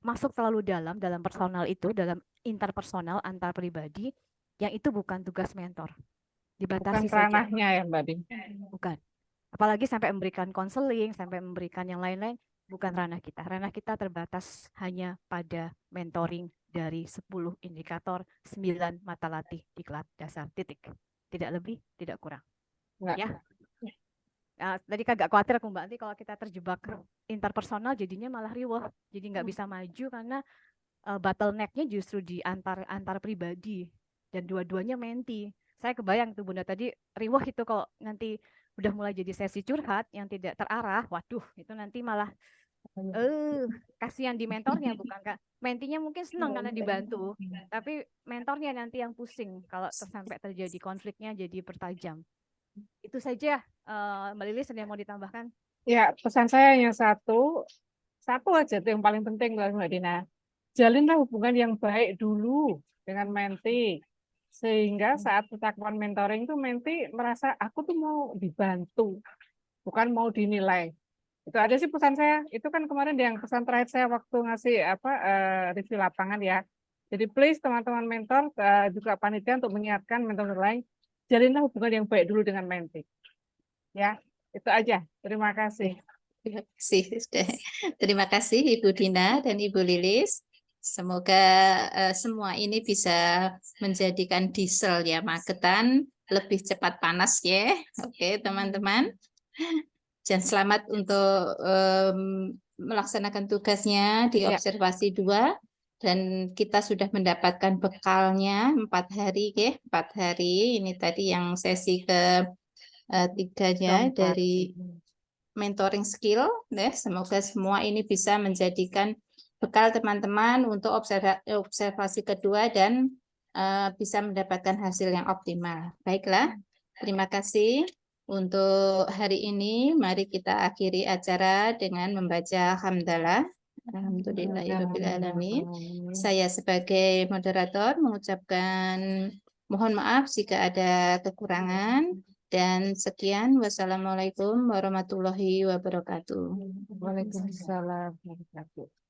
E: masuk terlalu dalam personal itu, dalam interpersonal antar pribadi, yang itu bukan tugas mentor. Dibatasi
K: bukan ranahnya ya Mbak Din.
E: Bukan. Apalagi sampai memberikan konseling, sampai memberikan yang lain-lain, bukan ranah kita. Ranah kita terbatas hanya pada mentoring dari 10 indikator, 9 mata latih diklat dasar, titik. Tidak lebih, tidak kurang. Nggak. Ya. Tadi kagak khawatir aku Mbak, nanti kalau kita terjebak interpersonal jadinya malah riweh. Jadi nggak bisa maju karena bottleneck-nya justru di antar pribadi. Dan dua-duanya menti. Saya kebayang tuh Bunda tadi riweh itu kalau nanti udah mulai jadi sesi curhat yang tidak terarah, waduh itu nanti malah kasihan di mentornya, bukan Kak. Mentinya mungkin senang karena dibantu, tapi mentornya nanti yang pusing kalau sampai terjadi konfliknya jadi pertajam. Itu saja Mbak Lilis, ada yang mau ditambahkan?
K: Ya, pesan saya hanya satu aja tuh yang paling penting Mbak Dina. Jalinlah hubungan yang baik dulu dengan menti. Sehingga saat percakapan mentoring itu menti merasa aku tuh mau dibantu, bukan mau dinilai. Itu aja sih pesan saya. Itu kan kemarin yang pesan terakhir saya waktu ngasih review lapangan ya. Jadi please teman-teman mentor juga panitia untuk mengingatkan mentor lain, jalinlah hubungan yang baik dulu dengan menti. Ya, itu aja. Terima kasih.
A: Terima kasih. Terima kasih Ibu Dina dan Ibu Lilis. Semoga semua ini bisa menjadikan diesel ya Magetan lebih cepat panas ya. Oke, teman-teman. Dan selamat untuk melaksanakan tugasnya di
K: Ya.
A: observasi 2. Dan kita sudah mendapatkan bekalnya 4 hari ya. 4 hari. Ini tadi yang sesi ke-3-nya
K: Keempat.
A: dari mentoring skill. Semoga semua ini bisa menjadikan bekal teman-teman untuk observasi kedua dan bisa mendapatkan hasil yang optimal. Baiklah, terima kasih. Untuk hari ini, mari kita akhiri acara dengan membaca hamdalah. Alhamdulillahirrahmanirrahim. Saya sebagai moderator mengucapkan mohon maaf jika ada kekurangan. Dan sekian, wassalamualaikum warahmatullahi wabarakatuh.
K: Waalaikumsalam warahmatullahi wabarakatuh.